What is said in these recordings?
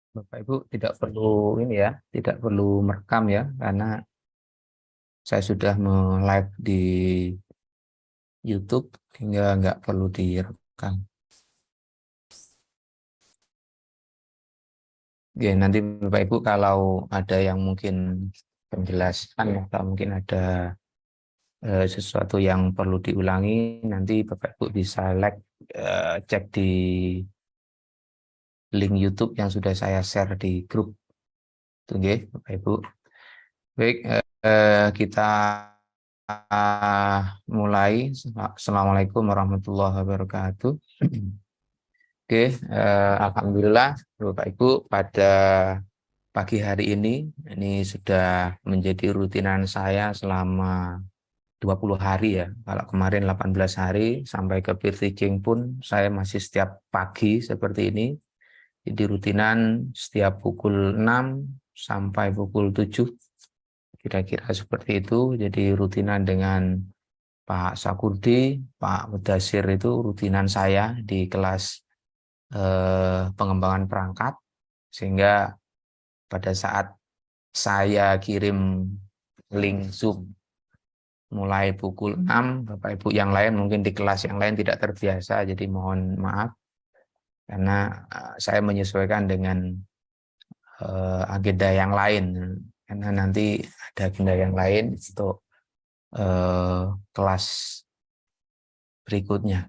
Bapak Ibu tidak perlu ini ya, tidak perlu merekam ya, karena saya sudah live di YouTube hingga nggak perlu direkam. Ya, nanti Bapak Ibu kalau ada yang mungkin penjelasan atau mungkin ada sesuatu yang perlu diulangi, nanti Bapak Ibu bisa cek di link YouTube yang sudah saya share di grup. Tunggu, Bapak Ibu. Baik, kita mulai. Assalamualaikum warahmatullahi wabarakatuh. Oke, alhamdulillah Bapak Ibu pada pagi hari ini sudah menjadi rutinan saya selama 20 hari ya. Kalau kemarin 18 hari sampai ke peer teaching pun saya masih setiap pagi seperti ini. Jadi rutinan setiap pukul 6 sampai pukul 7 kira-kira seperti itu. Jadi rutinan dengan Pak Sakurdi, Pak Mudasir itu rutinan saya di kelas pengembangan perangkat, sehingga pada saat saya kirim link Zoom mulai pukul 6, Bapak Ibu yang lain mungkin di kelas yang lain tidak terbiasa, jadi mohon maaf karena saya menyesuaikan dengan agenda yang lain, karena nanti ada agenda yang lain untuk kelas berikutnya.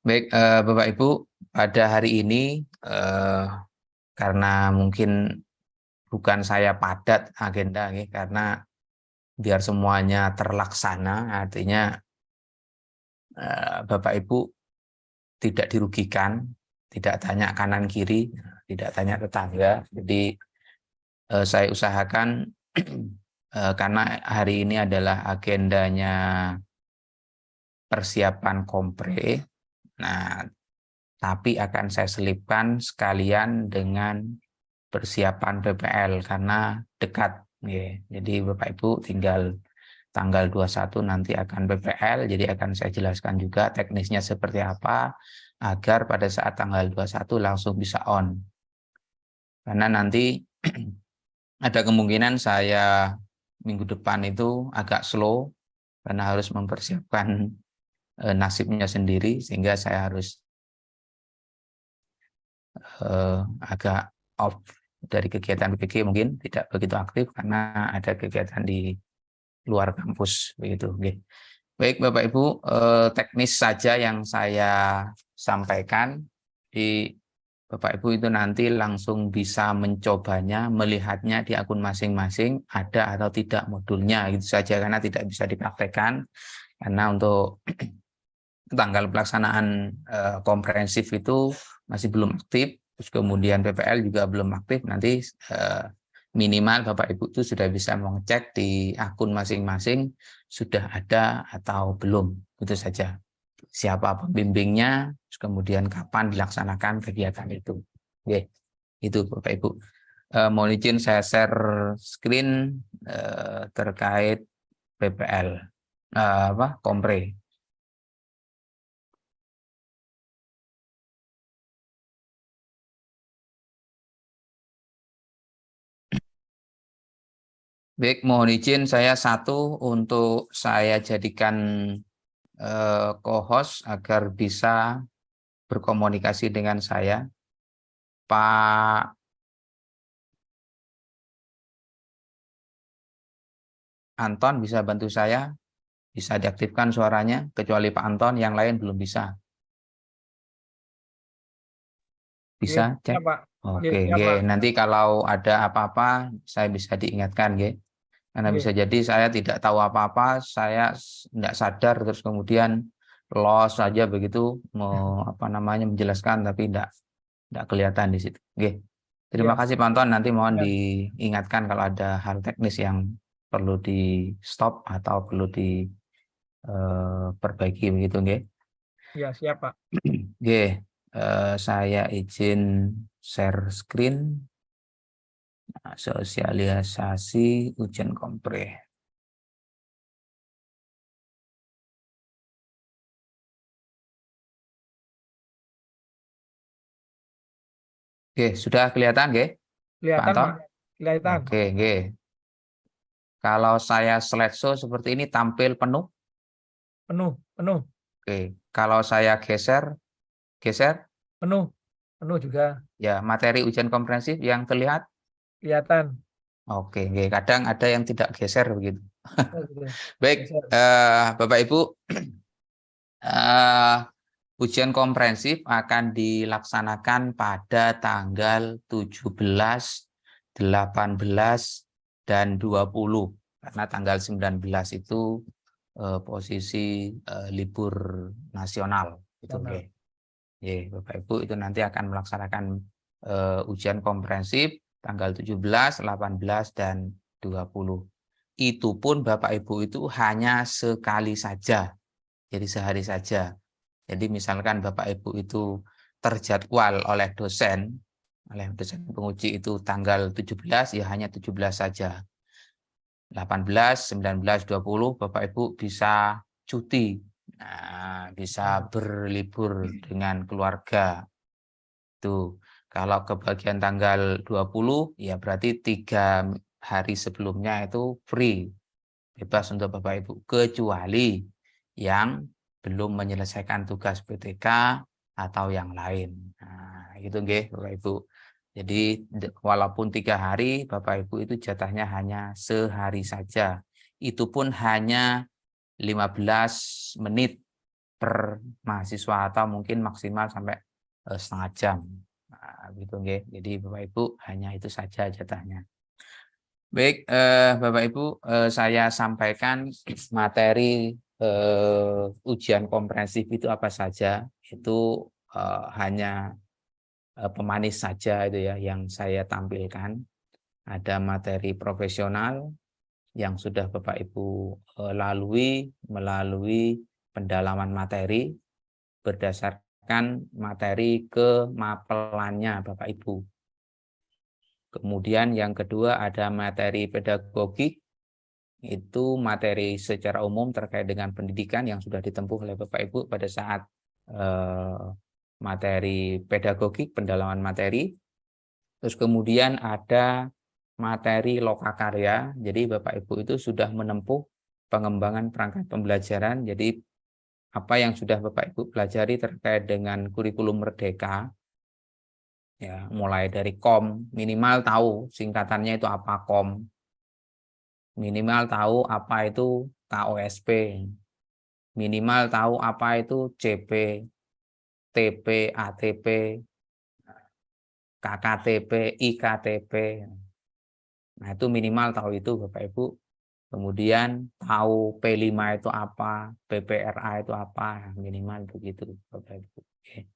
Baik, Bapak Ibu, pada hari ini karena mungkin bukan saya padat agenda, karena biar semuanya terlaksana, artinya Bapak Ibu tidak dirugikan, tidak tanya kanan kiri, tidak tanya tetangga. Jadi saya usahakan karena hari ini adalah agendanya persiapan kompre. Nah, tapi akan saya selipkan sekalian dengan persiapan PPL karena dekat. Jadi Bapak Ibu tinggal tanggal 21 nanti akan PPL, jadi akan saya jelaskan juga teknisnya seperti apa agar pada saat tanggal 21 langsung bisa on. Karena nanti ada kemungkinan saya minggu depan itu agak slow karena harus mempersiapkan nasibnya sendiri, sehingga saya harus agak off dari kegiatan PPG, mungkin tidak begitu aktif karena ada kegiatan di luar kampus begitu. Baik Bapak Ibu, teknis saja yang saya sampaikan. Di Bapak Ibu itu nanti langsung bisa mencobanya, melihatnya di akun masing-masing ada atau tidak modulnya, itu saja, karena tidak bisa dipraktekkan karena untuk tanggal pelaksanaan komprehensif itu masih belum aktif, terus kemudian PPL juga belum aktif. Nanti minimal Bapak Ibu itu sudah bisa mengecek di akun masing-masing sudah ada atau belum, itu saja. Siapa pembimbingnya, terus kemudian kapan dilaksanakan kegiatan itu. Oke, itu Bapak Ibu. Mohon izin saya share screen terkait PPL kompre. Baik, mohon izin saya satu untuk saya jadikan co-host agar bisa berkomunikasi dengan saya. Pak Anton bisa bantu saya, bisa diaktifkan suaranya, kecuali Pak Anton, yang lain belum bisa. Bisa Ya, cek? Pak. Oke, Ya, Pak. nanti kalau ada apa-apa saya bisa diingatkan, karena bisa Oke. jadi saya tidak tahu apa-apa, saya tidak sadar terus kemudian loss saja begitu, mau apa namanya menjelaskan tapi tidak kelihatan di situ. Oke. Terima Ya. kasih Pak Anton, nanti mohon Ya. diingatkan kalau ada hal teknis yang perlu di stop atau perlu diperbaiki begitu, Ya, siap, Pak. Saya izin share screen, sosialisasi ujian kompre. Oke, sudah kelihatan, nggih, Pak Kelihatan, Anton? Pak. Kelihatan. Oke, nggih. Kalau saya slideshow seperti ini tampil penuh. Penuh, penuh, Oke, kalau saya geser, penuh, penuh juga. ya materi ujian komprehensif yang terlihat. Kelihatan. Oke, nggih. Kadang ada yang tidak geser begitu. Oh, gitu. Baik, Geser. Bapak Ibu, eh, ujian komprehensif akan dilaksanakan pada tanggal 17, 18, dan 20. Karena tanggal 19 itu posisi libur nasional. Itu Sana. nggih. Bapak Ibu itu nanti akan melaksanakan ujian komprehensif tanggal 17, 18, dan 20. Itu pun Bapak Ibu itu hanya sekali saja. Jadi sehari saja. Jadi misalkan Bapak Ibu itu terjadwal oleh dosen penguji itu tanggal 17, ya hanya 17 saja. 18, 19, 20 Bapak Ibu bisa cuti. Nah, bisa berlibur dengan keluarga. Tuh, kalau kebagian tanggal 20, ya berarti 3 hari sebelumnya itu free. Bebas untuk Bapak Ibu, kecuali yang belum menyelesaikan tugas PTK atau yang lain. Nah, itu nggih Bapak Ibu. Jadi walaupun 3 hari, Bapak Ibu itu jatahnya hanya sehari saja. Itu pun hanya 15 menit per mahasiswa atau mungkin maksimal sampai setengah jam. Nah, gitu nggih. Jadi Bapak Ibu hanya itu saja jatahnya. Baik, Bapak Ibu, saya sampaikan materi ujian komprehensif itu apa saja. Itu hanya pemanis saja itu ya yang saya tampilkan. Ada materi profesional yang sudah Bapak Ibu lalui melalui pendalaman materi berdasarkan materi kemapelannya Bapak Ibu. Kemudian yang kedua ada materi pedagogik, itu materi secara umum terkait dengan pendidikan yang sudah ditempuh oleh Bapak Ibu pada saat materi pedagogik, pendalaman materi. Terus kemudian ada materi lokakarya, jadi Bapak Ibu itu sudah menempuh pengembangan perangkat pembelajaran, jadi apa yang sudah Bapak Ibu pelajari terkait dengan kurikulum merdeka, ya mulai dari KOM, minimal tahu singkatannya itu apa KOM, minimal tahu apa itu KOSP, minimal tahu apa itu CP, TP, ATP, KKTP, IKTP. Nah, itu minimal tahu itu Bapak Ibu. Kemudian tahu P5 itu apa, PPRA itu apa, minimal begitu Bapak Ibu. Oke.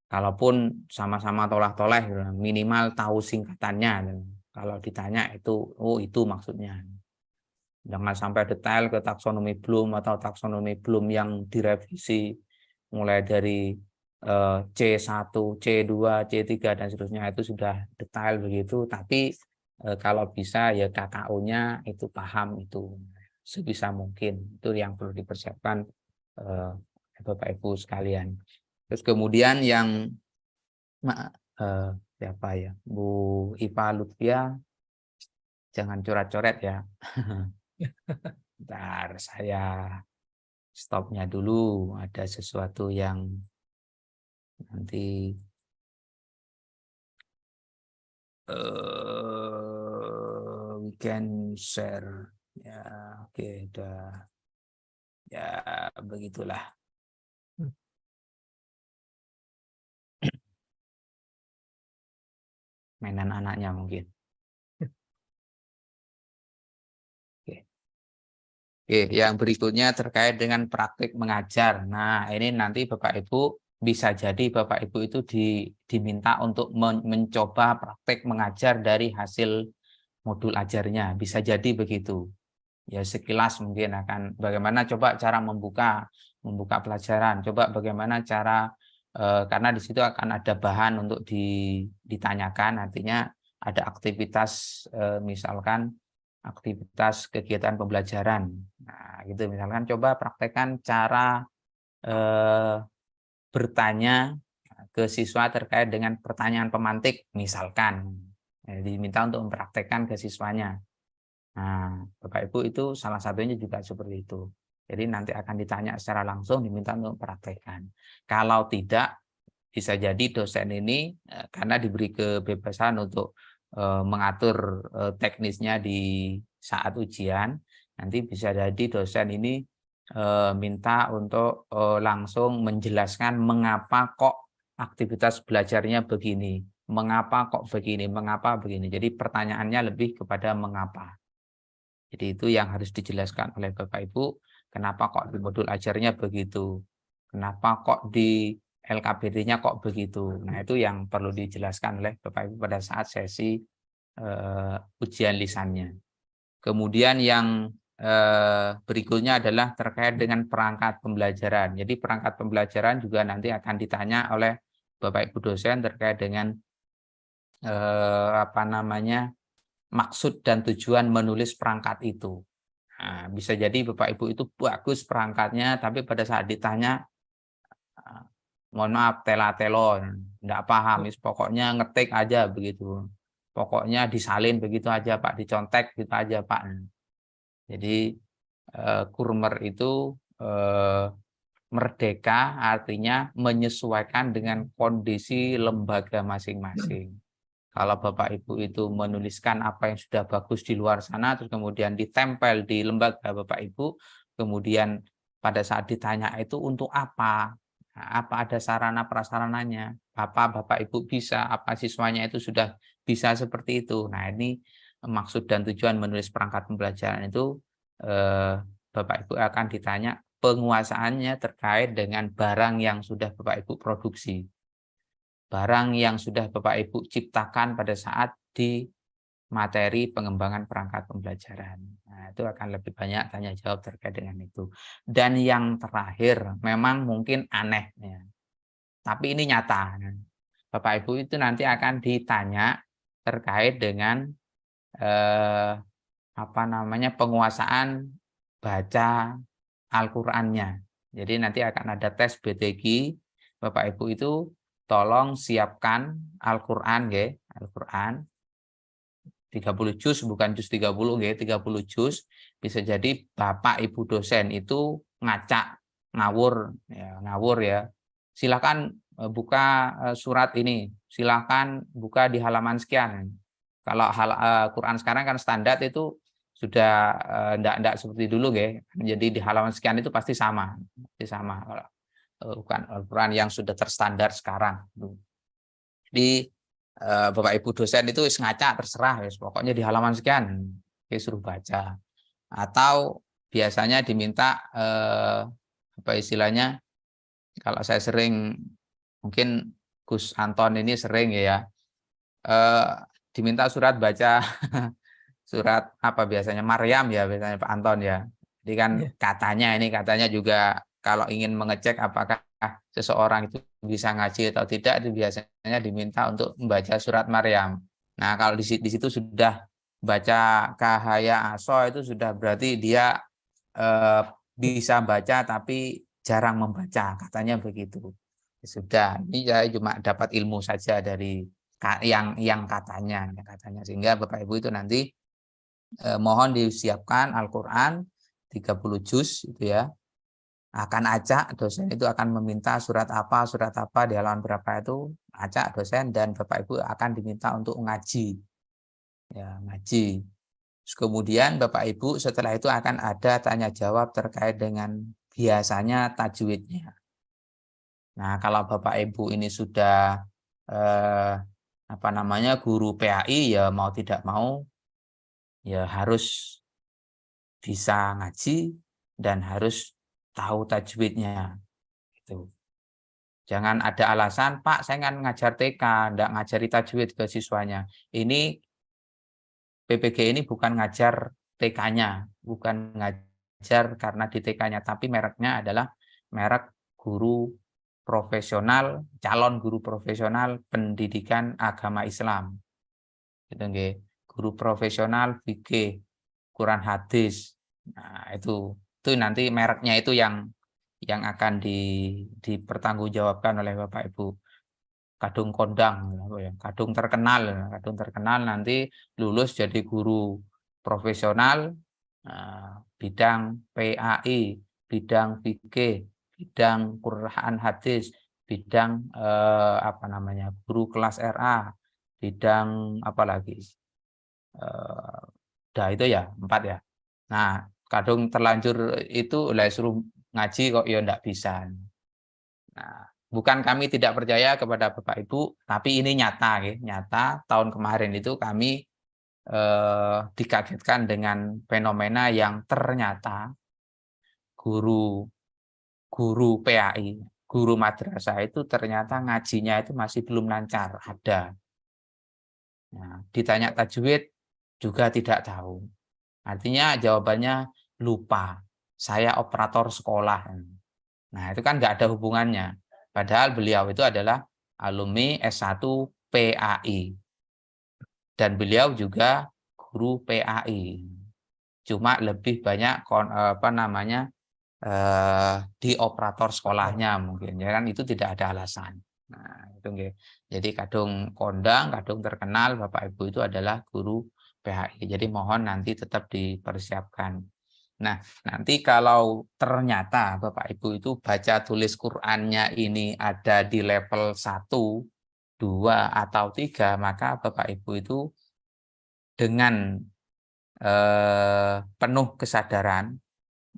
Kalaupun sama-sama tolak-toleh, minimal tahu singkatannya. Kalau ditanya itu, oh itu maksudnya. Jangan sampai detail ke taksonomi Bloom atau taksonomi Bloom yang direvisi mulai dari C1, C2, C3 dan seterusnya, itu sudah detail begitu, tapi kalau bisa ya KKO-nya itu paham itu sebisa mungkin. Itu yang perlu dipersiapkan Bapak Ibu sekalian. Terus kemudian yang siapa ya, Bu Ipa Lutfia, jangan coret-coret ya. Bentar, saya stopnya dulu. Ada sesuatu yang nanti we can share. Ya, oke, udah. Ya, begitulah. Mainan anaknya mungkin. Oke. Oke, yang berikutnya terkait dengan praktik mengajar. Nah, ini nanti Bapak Ibu bisa jadi Bapak Ibu itu diminta untuk mencoba praktik mengajar dari hasil modul ajarnya. Bisa jadi begitu. Ya sekilas mungkin akan bagaimana coba cara membuka pelajaran. Coba bagaimana cara karena di situ akan ada bahan untuk ditanyakan. Artinya ada aktivitas misalkan aktivitas kegiatan pembelajaran. Nah, gitu misalkan coba praktekkan cara bertanya ke siswa terkait dengan pertanyaan pemantik misalkan. Diminta untuk mempraktekkan ke siswanya. Nah, Bapak Ibu itu salah satunya juga seperti itu. Jadi nanti akan ditanya secara langsung, diminta untuk mempraktekkan. Kalau tidak, bisa jadi dosen ini karena diberi kebebasan untuk mengatur teknisnya di saat ujian, nanti bisa jadi dosen ini minta untuk langsung menjelaskan mengapa kok aktivitas belajarnya begini, mengapa kok begini, mengapa begini. Jadi pertanyaannya lebih kepada mengapa. Jadi itu yang harus dijelaskan oleh Bapak Ibu, kenapa kok di modul ajarnya begitu, kenapa kok di LKPD-nya kok begitu. Nah itu yang perlu dijelaskan oleh Bapak Ibu pada saat sesi ujian lisannya. Kemudian yang berikutnya adalah terkait dengan perangkat pembelajaran. Jadi perangkat pembelajaran juga nanti akan ditanya oleh Bapak Ibu dosen terkait dengan apa namanya, maksud dan tujuan menulis perangkat itu. Nah, bisa jadi Bapak Ibu itu bagus perangkatnya, tapi pada saat ditanya, mohon maaf, tela-telo, enggak paham, pokoknya ngetik aja begitu. Pokoknya disalin begitu aja Pak, dicontek gitu aja Pak. Jadi kurmer itu merdeka artinya menyesuaikan dengan kondisi lembaga masing-masing. Kalau Bapak Ibu itu menuliskan apa yang sudah bagus di luar sana, terus kemudian ditempel di lembaga Bapak Ibu, kemudian pada saat ditanya itu untuk apa? Nah, apa ada sarana prasarananya? Apa Bapak Ibu bisa? Apa siswanya itu sudah bisa seperti itu? Nah ini maksud dan tujuan menulis perangkat pembelajaran itu Bapak Ibu akan ditanya penguasaannya terkait dengan barang yang sudah Bapak Ibu produksi. Barang yang sudah Bapak Ibu ciptakan pada saat di materi pengembangan perangkat pembelajaran. Nah, itu akan lebih banyak tanya jawab terkait dengan itu. Dan yang terakhir, memang mungkin aneh, ya. Tapi ini nyata. Bapak Ibu itu nanti akan ditanya terkait dengan apa namanya, penguasaan baca Al-Qur'annya. Jadi nanti akan ada tes BTG. Bapak Ibu itu tolong siapkan Al-Qur'an nggih, Al-Qur'an 30 juz, bukan juz 30 nggih, 30 juz. Bisa jadi Bapak Ibu dosen itu ngacak, ngawur ya, ngawur ya. Silakan buka surat ini, silakan buka di halaman sekian. Kalau Quran sekarang kan standar itu sudah enggak seperti dulu nggih. Jadi di halaman sekian itu pasti sama, pasti sama. Bukan Al-Quran yang sudah terstandar sekarang. Di Bapak Ibu dosen itu ngaca terserah, pokoknya di halaman sekian suruh baca. Atau biasanya diminta apa istilahnya, kalau saya sering, mungkin Gus Anton ini sering ya, diminta surat baca surat apa biasanya, Maryam ya biasanya Pak Anton ya. Jadi kan katanya juga kalau ingin mengecek apakah seseorang itu bisa ngaji atau tidak, itu biasanya diminta untuk membaca surat Maryam. Nah, kalau di situ sudah baca kahaya aso, itu sudah berarti dia bisa baca tapi jarang membaca, katanya begitu. Sudah, ini saya cuma dapat ilmu saja dari yang katanya, sehingga Bapak Ibu itu nanti mohon disiapkan Al-Qur'an 30 juz itu ya. Akan acak dosen itu akan meminta surat apa di halaman berapa, itu acak dosen dan Bapak Ibu akan diminta untuk ngaji. Ya, ngaji. Terus kemudian Bapak Ibu setelah itu akan ada tanya jawab terkait dengan biasanya tajwidnya. Nah, kalau Bapak Ibu ini sudah apa namanya, guru PAI, ya mau tidak mau ya harus bisa ngaji dan harus tahu tajwidnya. Gitu. Jangan ada alasan, Pak, saya kan ngajar TK, enggak ngajari tajwid ke siswanya. Ini PPG ini bukan ngajar TK-nya, bukan ngajar karena di TK-nya, tapi mereknya adalah merek guru profesional, calon guru profesional pendidikan agama Islam. Gitu nggih. Guru profesional fikih, Quran hadis. Nah, itu nanti mereknya itu yang akan dipertanggungjawabkan oleh Bapak Ibu. kadung kondang, apa ya, kadung terkenal nanti lulus jadi guru profesional, bidang PAI, bidang fikih, bidang Quran hadis, bidang apa namanya, guru kelas RA, bidang apa lagi, dah itu ya 4 ya. Nah, kadung terlanjur itu lah suruh ngaji kok ya ndak bisa. Nah, bukan kami tidak percaya kepada Bapak Ibu, tapi ini nyata ya, nyata tahun kemarin itu kami dikagetkan dengan fenomena yang ternyata guru guru PAI, guru madrasah itu ternyata ngajinya itu masih belum lancar, ada. Nah, ditanya tajwid juga tidak tahu. Artinya jawabannya lupa. Saya operator sekolah. Nah, itu kan nggak ada hubungannya. Padahal beliau itu adalah alumni S1 PAI. Dan beliau juga guru PAI. Cuma lebih banyak apa namanya, di operator sekolahnya mungkin. Ya kan itu tidak ada alasan. Nah, itu nggih. Jadi kadung kondang, kadung terkenal Bapak Ibu itu adalah guru PAI. Jadi mohon nanti tetap dipersiapkan. Nah, nanti kalau ternyata Bapak Ibu itu baca tulis Qur'annya ini ada di level 1, 2, atau 3, maka Bapak Ibu itu dengan penuh kesadaran,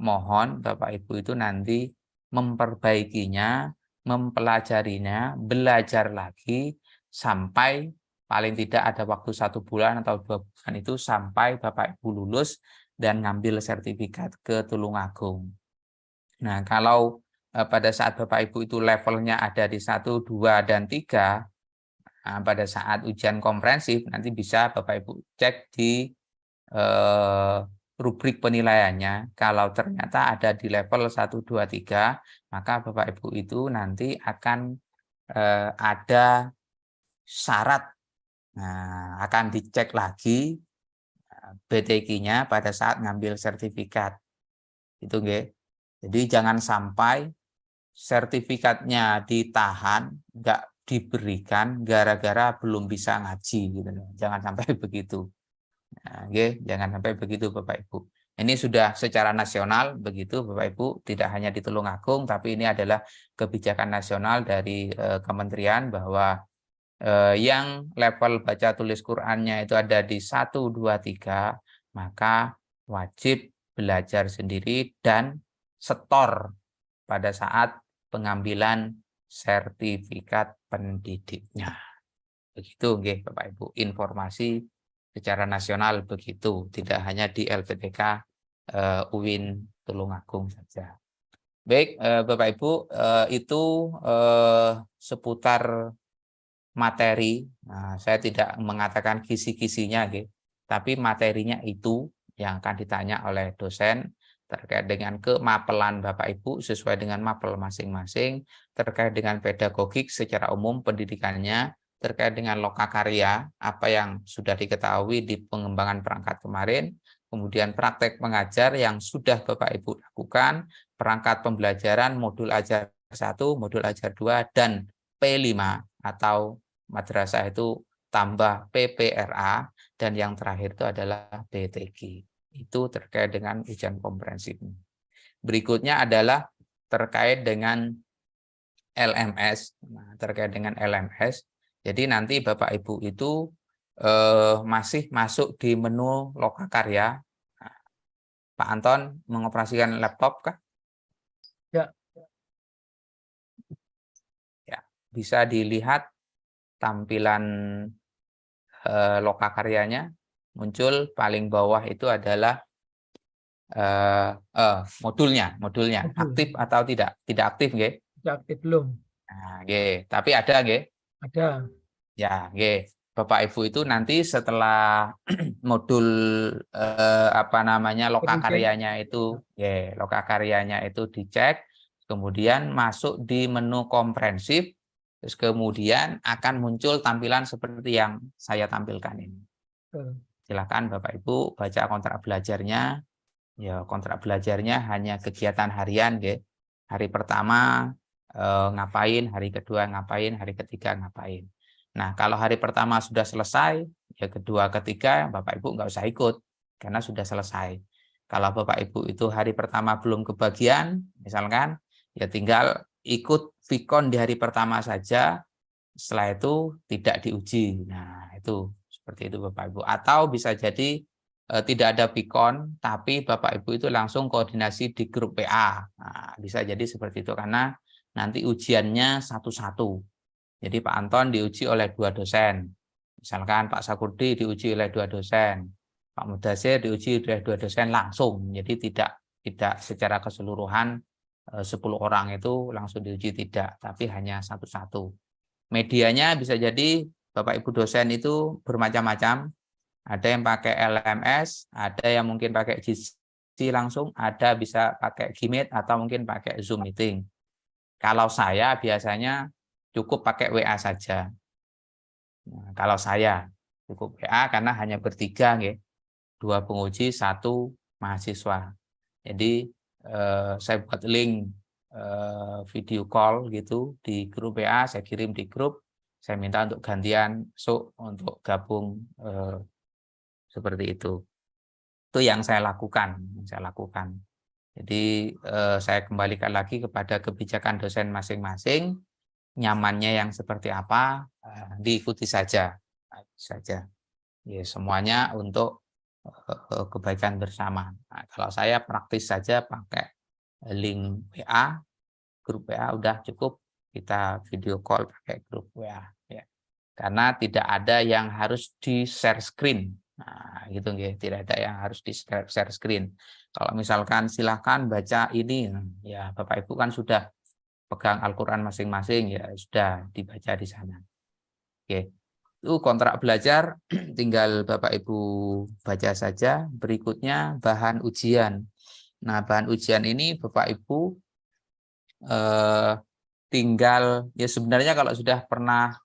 mohon Bapak Ibu itu nanti memperbaikinya, mempelajarinya, belajar lagi sampai paling tidak ada waktu 1 bulan atau 2 bulan itu sampai Bapak Ibu lulus dan ngambil sertifikat ke Tulungagung. Nah, kalau pada saat Bapak Ibu itu levelnya ada di 1, 2, dan 3, pada saat ujian komprehensif nanti bisa Bapak Ibu cek di rubrik penilaiannya. Kalau ternyata ada di level 1, 2, 3, maka Bapak Ibu itu nanti akan ada syarat. Nah, akan dicek lagi BTQ-nya pada saat ngambil sertifikat. Itu nggih. Jadi jangan sampai sertifikatnya ditahan, nggak diberikan gara-gara belum bisa ngaji gitu. Jangan sampai begitu. Nah, jangan sampai begitu Bapak Ibu. Ini sudah secara nasional begitu Bapak Ibu, tidak hanya di Tulungagung, tapi ini adalah kebijakan nasional dari kementerian bahwa yang level baca tulis Qur'annya itu ada di 1, 2, 3, maka wajib belajar sendiri dan setor pada saat pengambilan sertifikat pendidiknya. Begitu nggih Bapak Ibu, informasi secara nasional begitu, tidak hanya di LPTK UIN Tulungagung saja. Baik, Bapak Ibu, itu seputar materi. Nah, saya tidak mengatakan kisi-kisinya, tapi materinya itu yang akan ditanya oleh dosen terkait dengan kemapelan Bapak Ibu sesuai dengan mapel masing-masing, terkait dengan pedagogik secara umum pendidikannya, terkait dengan lokakarya, apa yang sudah diketahui di pengembangan perangkat kemarin, kemudian praktek mengajar yang sudah Bapak Ibu lakukan, perangkat pembelajaran modul ajar 1, modul ajar 2, dan P5 atau madrasah itu tambah PPRA, dan yang terakhir itu adalah BTQ. Itu terkait dengan ujian komprehensif. Berikutnya adalah terkait dengan LMS. Nah, terkait dengan LMS, jadi nanti Bapak Ibu itu masih masuk di menu lokakarya. Nah, Pak Anton mengoperasikan laptop kah? Ya. Ya, bisa dilihat tampilan lokakaryanya. Muncul paling bawah itu adalah modulnya Modul. aktif atau tidak aktif nggih. Ya, aktif belum? Nah, nggih, tapi ada nggih. Ada. Ya, nggih. Bapak Ibu itu nanti setelah modul apa namanya lokakaryanya itu, lokakaryanya itu dicek, kemudian masuk di menu komprehensif, terus kemudian akan muncul tampilan seperti yang saya tampilkan ini. Silakan Bapak Ibu baca kontrak belajarnya. Ya, kontrak belajarnya hanya kegiatan harian, Hari pertama ngapain, hari kedua ngapain, hari ketiga ngapain. Nah, kalau hari pertama sudah selesai, ya kedua, ketiga Bapak Ibu nggak usah ikut karena sudah selesai. Kalau Bapak Ibu itu hari pertama belum kebagian, misalkan, ya tinggal ikut Vikon di hari pertama saja, setelah itu tidak diuji. Nah, itu seperti itu Bapak Ibu. Atau bisa jadi tidak ada Vikon, tapi Bapak Ibu itu langsung koordinasi di grup WA. Nah, bisa jadi seperti itu karena nanti ujiannya satu-satu. Jadi Pak Anton diuji oleh 2 dosen. Misalkan Pak Sakurdi diuji oleh 2 dosen. Pak Mudasir diuji oleh 2 dosen langsung. Jadi tidak secara keseluruhan 10 orang itu langsung diuji, tidak, tapi hanya satu-satu. Medianya bisa jadi Bapak Ibu dosen itu bermacam-macam. Ada yang pakai LMS, ada yang mungkin pakai GC langsung, ada bisa pakai Gmeet atau mungkin pakai Zoom meeting. Kalau saya biasanya cukup pakai WA saja. Nah, kalau saya cukup WA karena hanya bertiga, nggih. 2 penguji, 1 mahasiswa. Jadi saya buat link video call gitu di grup WA, saya kirim di grup, saya minta untuk gantian untuk gabung seperti itu. Itu yang saya lakukan, Jadi saya kembalikan lagi kepada kebijakan dosen masing-masing, nyamannya yang seperti apa, diikuti saja. Ya, semuanya untuk kebaikan bersama. Nah, kalau saya praktis saja pakai link WA, grup WA udah cukup, kita video call pakai grup WA. Ya. Karena tidak ada yang harus di-share screen. Nah, gitu nggih, tidak ada yang harus di-share screen. Kalau misalkan silahkan baca ini, ya Bapak Ibu kan sudah pegang Al-Quran masing-masing, ya sudah dibaca di sana. Oke. Itu kontrak belajar, tinggal Bapak Ibu baca saja. Berikutnya bahan ujian. Nah, bahan ujian ini Bapak Ibu tinggal, ya sebenarnya kalau sudah pernah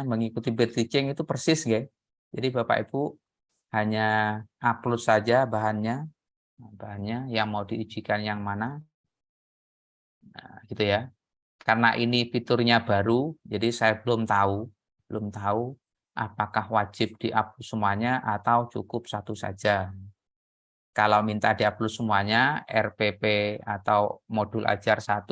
mengikuti peer teaching itu persis, ya. Jadi Bapak Ibu hanya upload saja bahannya yang mau diujikan yang mana, nah, gitu ya. Karena ini fiturnya baru, jadi saya belum tahu apakah wajib di-upload semuanya atau cukup satu saja. Kalau minta di-upload semuanya, RPP atau modul ajar 1,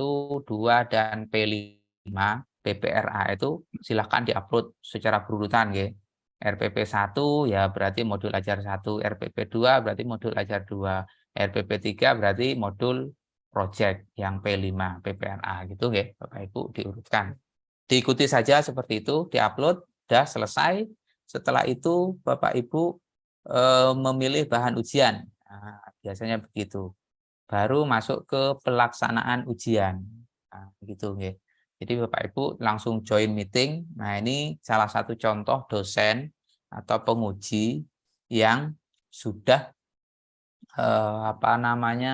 2, dan P5, PPRA itu silahkan di-upload secara berurutan. Ya. RPP 1 ya berarti modul ajar 1, RPP 2 berarti modul ajar 2, RPP 3 berarti modul project yang P5, PPRA gitu ya, Bapak Ibu diurutkan. Diikuti saja seperti itu, di-upload, sudah selesai. Setelah itu Bapak Ibu memilih bahan ujian. Nah, biasanya begitu. Baru masuk ke pelaksanaan ujian. Nah, gitu nggih. Jadi Bapak Ibu langsung join meeting. Nah, ini salah satu contoh dosen atau penguji yang sudah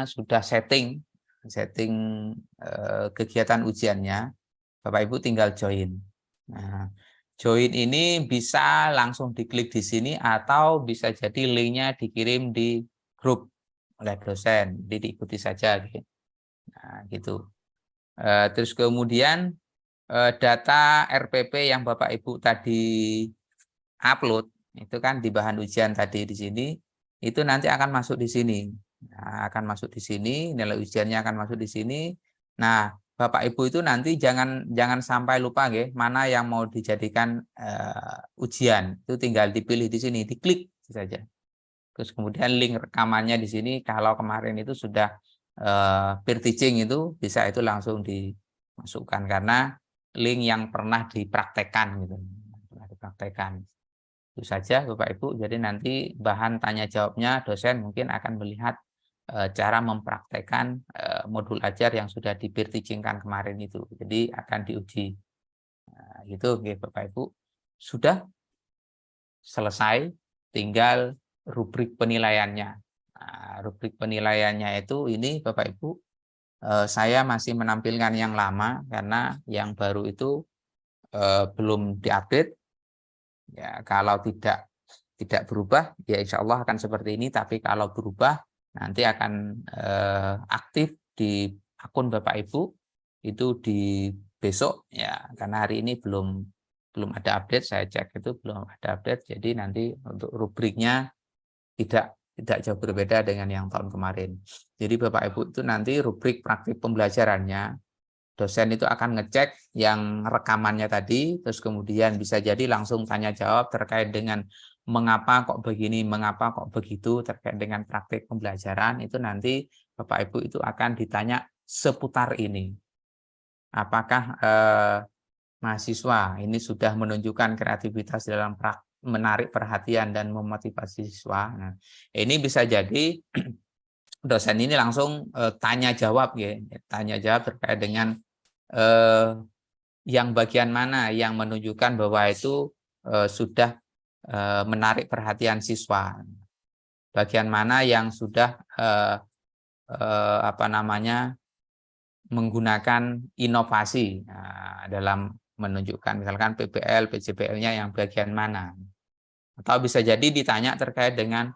sudah setting kegiatan ujiannya. Bapak Ibu tinggal join. Nah, join ini bisa langsung diklik di sini atau bisa jadi linknya dikirim di grup oleh dosen, jadi diikuti saja. Nah, gitu. Terus kemudian data RPP yang Bapak Ibu tadi upload itu kan di bahan ujian tadi di sini, itu nanti akan masuk di sini. Nah, akan masuk di sini, nilai ujiannya akan masuk di sini. Nah, Bapak Ibu itu nanti jangan sampai lupa nggih, mana yang mau dijadikan ujian. Itu tinggal dipilih di sini, diklik saja. Terus kemudian link rekamannya di sini, kalau kemarin itu sudah peer teaching itu bisa itu langsung dimasukkan karena link yang pernah dipraktekkan gitu. Pernah dipraktekkan. Itu saja Bapak Ibu. Jadi nanti bahan tanya jawabnya dosen mungkin akan melihat cara mempraktekkan modul ajar yang sudah di peer teaching-kan kemarin itu. Jadi akan diuji. Nah, gitu Bapak Ibu. Sudah selesai, tinggal rubrik penilaiannya. Nah, rubrik penilaiannya itu ini Bapak Ibu, saya masih menampilkan yang lama karena yang baru itu belum diupdate. Ya, kalau tidak berubah, ya insya Allah akan seperti ini. Tapi kalau berubah, nanti akan aktif di akun Bapak Ibu itu di besok ya, karena hari ini belum ada update, saya cek itu belum ada update. Jadi nanti untuk rubriknya tidak jauh berbeda dengan yang tahun kemarin. Jadi Bapak Ibu itu nanti rubrik praktik pembelajarannya, dosen itu akan ngecek yang rekamannya tadi, terus kemudian bisa jadi langsung tanya jawab terkait dengan mengapa kok begini, mengapa kok begitu, terkait dengan praktik pembelajaran. Itu nanti Bapak Ibu itu akan ditanya seputar ini. Apakah mahasiswa ini sudah menunjukkan kreativitas dalam menarik perhatian dan memotivasi siswa. Nah, ini bisa jadi dosen ini langsung tanya jawab ya, tanya jawab terkait dengan yang bagian mana yang menunjukkan bahwa itu sudah menarik perhatian siswa. Bagian mana yang sudah menggunakan inovasi dalam menunjukkan misalkan PBL, PJBL-nya yang bagian mana. Atau bisa jadi ditanya terkait dengan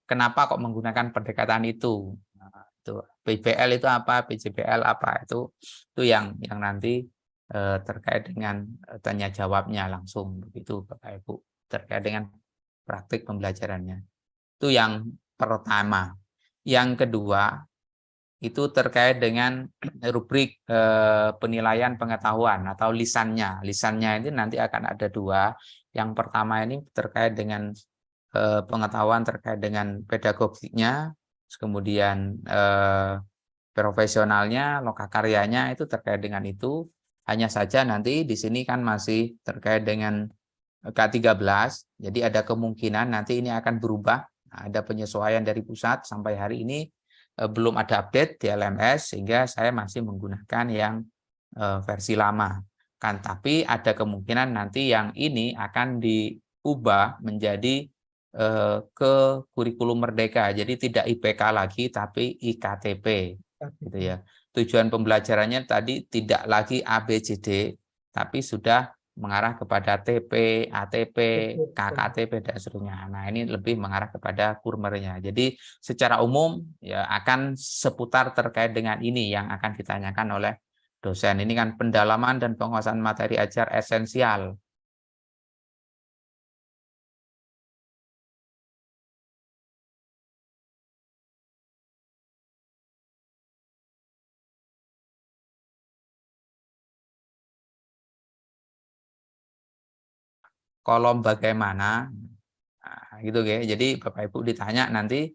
kenapa kok menggunakan pendekatan itu. Itu PBL itu apa, PJBL apa, itu yang nanti terkait dengan tanya jawabnya langsung begitu Bapak Ibu, terkait dengan praktik pembelajarannya. Itu yang pertama. Yang kedua itu terkait dengan rubrik penilaian pengetahuan atau lisannya. Lisannya ini nanti akan ada dua. Yang pertama ini terkait dengan pengetahuan terkait dengan pedagogiknya, kemudian profesionalnya, lokakaryanya itu terkait dengan itu. Hanya saja nanti di sini kan masih terkait dengan K13, jadi ada kemungkinan nanti ini akan berubah. Ada penyesuaian dari pusat, sampai hari ini belum ada update di LMS sehingga saya masih menggunakan yang versi lama kan, tapi ada kemungkinan nanti yang ini akan diubah menjadi ke kurikulum merdeka, jadi tidak IPK lagi tapi IKTP gitu ya. Tujuan pembelajarannya tadi tidak lagi ABCD tapi sudah mengarah kepada TP, ATP, KKTP dan seterusnya. Nah, ini lebih mengarah kepada kurmernya. Jadi secara umum ya akan seputar terkait dengan ini yang akan ditanyakan oleh dosen. Ini kan pendalaman dan penguasaan materi ajar esensial. Kolom bagaimana, nah, gitu ya. Jadi Bapak Ibu ditanya nanti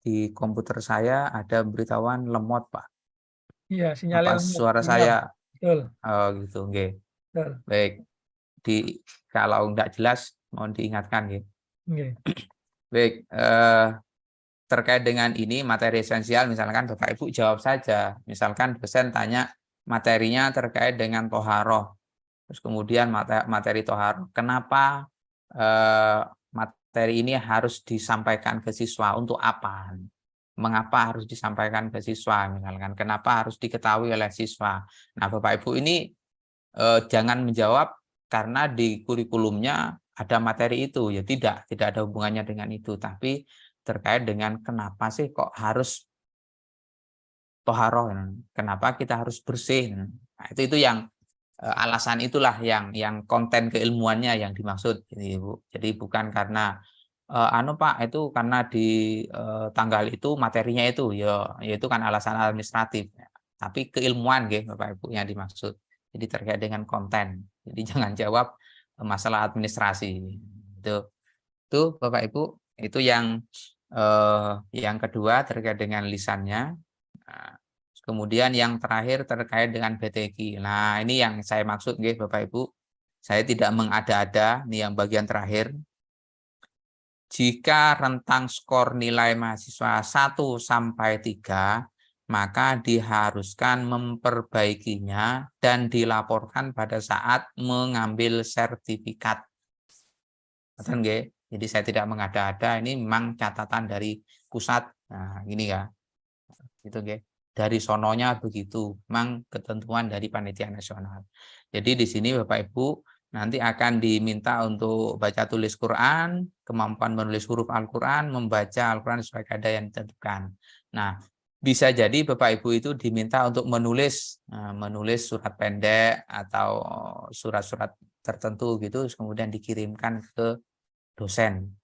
di komputer saya ada beritahuan lemot Pak. Iya, Apa sinyalnya lemot. suara Iya, saya betul. gitu, nggih. Betul. Baik. Kalau enggak jelas mohon diingatkan ya. Oke. Baik, terkait dengan ini materi esensial, misalkan Bapak Ibu jawab saja. Misalkan dosen tanya materinya terkait dengan toharoh. Terus kemudian materi toharoh, kenapa materi ini harus disampaikan ke siswa, untuk apa? Mengapa harus disampaikan ke siswa? Misalkan kenapa harus diketahui oleh siswa? Nah, Bapak Ibu ini jangan menjawab karena di kurikulumnya ada materi itu, ya tidak ada hubungannya dengan itu, tapi terkait dengan kenapa sih kok harus toharoh, kenapa kita harus bersih. Nah, itu yang alasan itulah yang konten keilmuannya yang dimaksud, Ibu. Jadi bukan karena Pak itu karena di tanggal itu materinya itu ya itu kan alasan administratif. Tapi keilmuan nggih Bapak Ibu yang dimaksud. Jadi terkait dengan konten. Jadi jangan jawab masalah administrasi. Itu Bapak Ibu, itu yang kedua terkait dengan lisannya. Nah, kemudian yang terakhir terkait dengan BTQ. Nah, ini yang saya maksud nggih Bapak Ibu. Saya tidak mengada-ada, ini yang bagian terakhir. Jika rentang skor nilai mahasiswa 1 sampai 3, maka diharuskan memperbaikinya dan dilaporkan pada saat mengambil sertifikat. Betul nggih? Jadi saya tidak mengada-ada, ini memang catatan dari pusat. Nah, ini ya. Itu nggih. Dari sononya begitu, memang ketentuan dari panitia nasional. Jadi di sini Bapak Ibu nanti akan diminta untuk baca tulis Quran, kemampuan menulis huruf Al-Quran, membaca Al-Quran sesuai kaidah yang ditentukan. Nah, bisa jadi Bapak Ibu itu diminta untuk menulis surat pendek atau surat-surat tertentu gitu, kemudian dikirimkan ke dosen.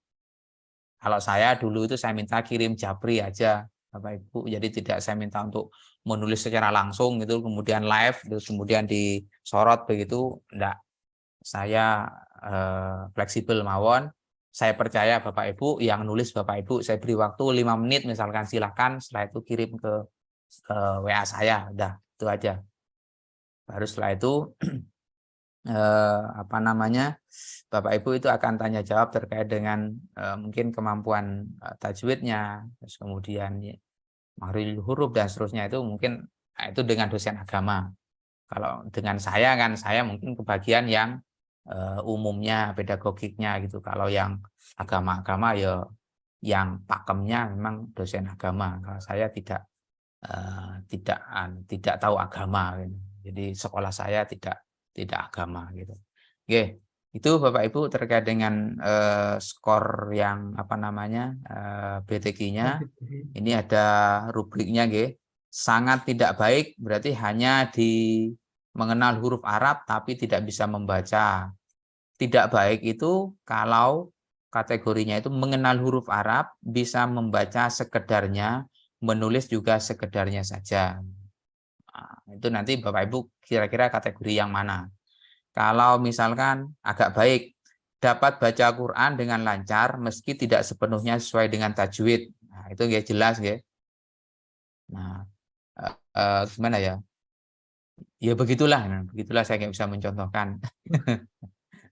Kalau saya dulu itu saya minta kirim japri aja, Bapak Ibu. Jadi tidak saya minta untuk menulis secara langsung gitu, kemudian live, terus kemudian disorot begitu, enggak. Saya fleksibel mawon. Saya percaya Bapak Ibu, yang nulis Bapak Ibu, saya beri waktu 5 menit misalkan, silahkan, setelah itu kirim ke WA saya, udah itu aja. Baru setelah itu Bapak Ibu itu akan tanya jawab terkait dengan mungkin kemampuan tajwidnya, terus kemudian makhrajul huruf dan seterusnya, itu mungkin itu dengan dosen agama. Kalau dengan saya kan, saya mungkin kebagian yang umumnya, pedagogiknya gitu. Kalau yang agama-agama ya yang pakemnya memang dosen agama. Kalau saya tidak tahu agama gitu. Jadi sekolah saya tidak agama gitu. Oke, itu Bapak Ibu terkait dengan skor yang BTQ-nya. Ini ada rubriknya, nggih. Sangat tidak baik berarti hanya di mengenal huruf Arab tapi tidak bisa membaca. Tidak baik itu kalau kategorinya itu mengenal huruf Arab, bisa membaca sekedarnya, menulis juga sekedarnya saja. Nah, itu nanti Bapak Ibu kira-kira kategori yang mana. Kalau misalkan agak baik, dapat baca Quran dengan lancar meski tidak sepenuhnya sesuai dengan tajwid. Nah, itu ya jelas ya. Nah, gimana ya? Ya begitulah, begitulah saya nggak bisa mencontohkan.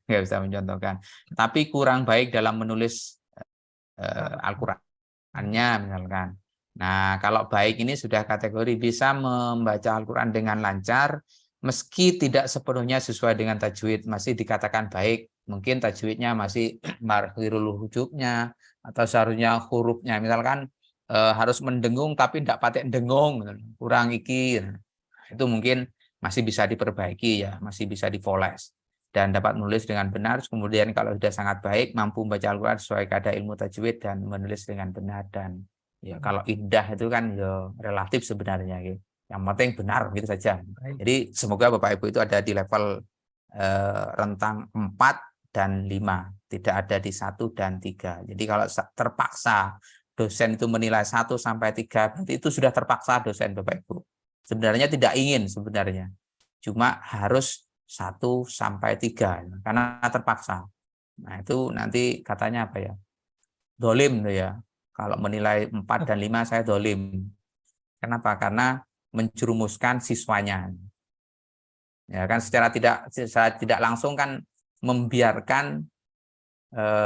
Nggak bisa mencontohkan. Tapi kurang baik dalam menulis Al-Qur'annya misalkan. Nah, kalau baik ini sudah kategori bisa membaca Al-Quran dengan lancar, meski tidak sepenuhnya sesuai dengan tajwid, masih dikatakan baik. Mungkin tajwidnya masih marhirul hujubnya, atau seharusnya hurufnya. Misalkan harus mendengung tapi tidak pakai dengung, kurang iki. Itu mungkin masih bisa diperbaiki ya, masih bisa dipoles. Dan dapat menulis dengan benar, kemudian kalau sudah sangat baik, mampu membaca Al-Quran sesuai kadar ilmu tajwid dan menulis dengan benar. Dan ya kalau indah itu kan ya relatif sebenarnya gitu. Yang penting benar gitu saja. Jadi semoga Bapak Ibu itu ada di level rentang 4 dan 5, tidak ada di 1 dan 3. Jadi kalau terpaksa dosen itu menilai 1 sampai 3, berarti itu sudah terpaksa dosen Bapak Ibu. Sebenarnya tidak ingin sebenarnya. Cuma harus 1 sampai 3 karena terpaksa. Nah, itu nanti katanya apa ya? Dolim tuh ya. Kalau menilai 4 dan 5 saya dolim. Kenapa? Karena menjerumuskan siswanya. Ya kan secara tidak langsung kan membiarkan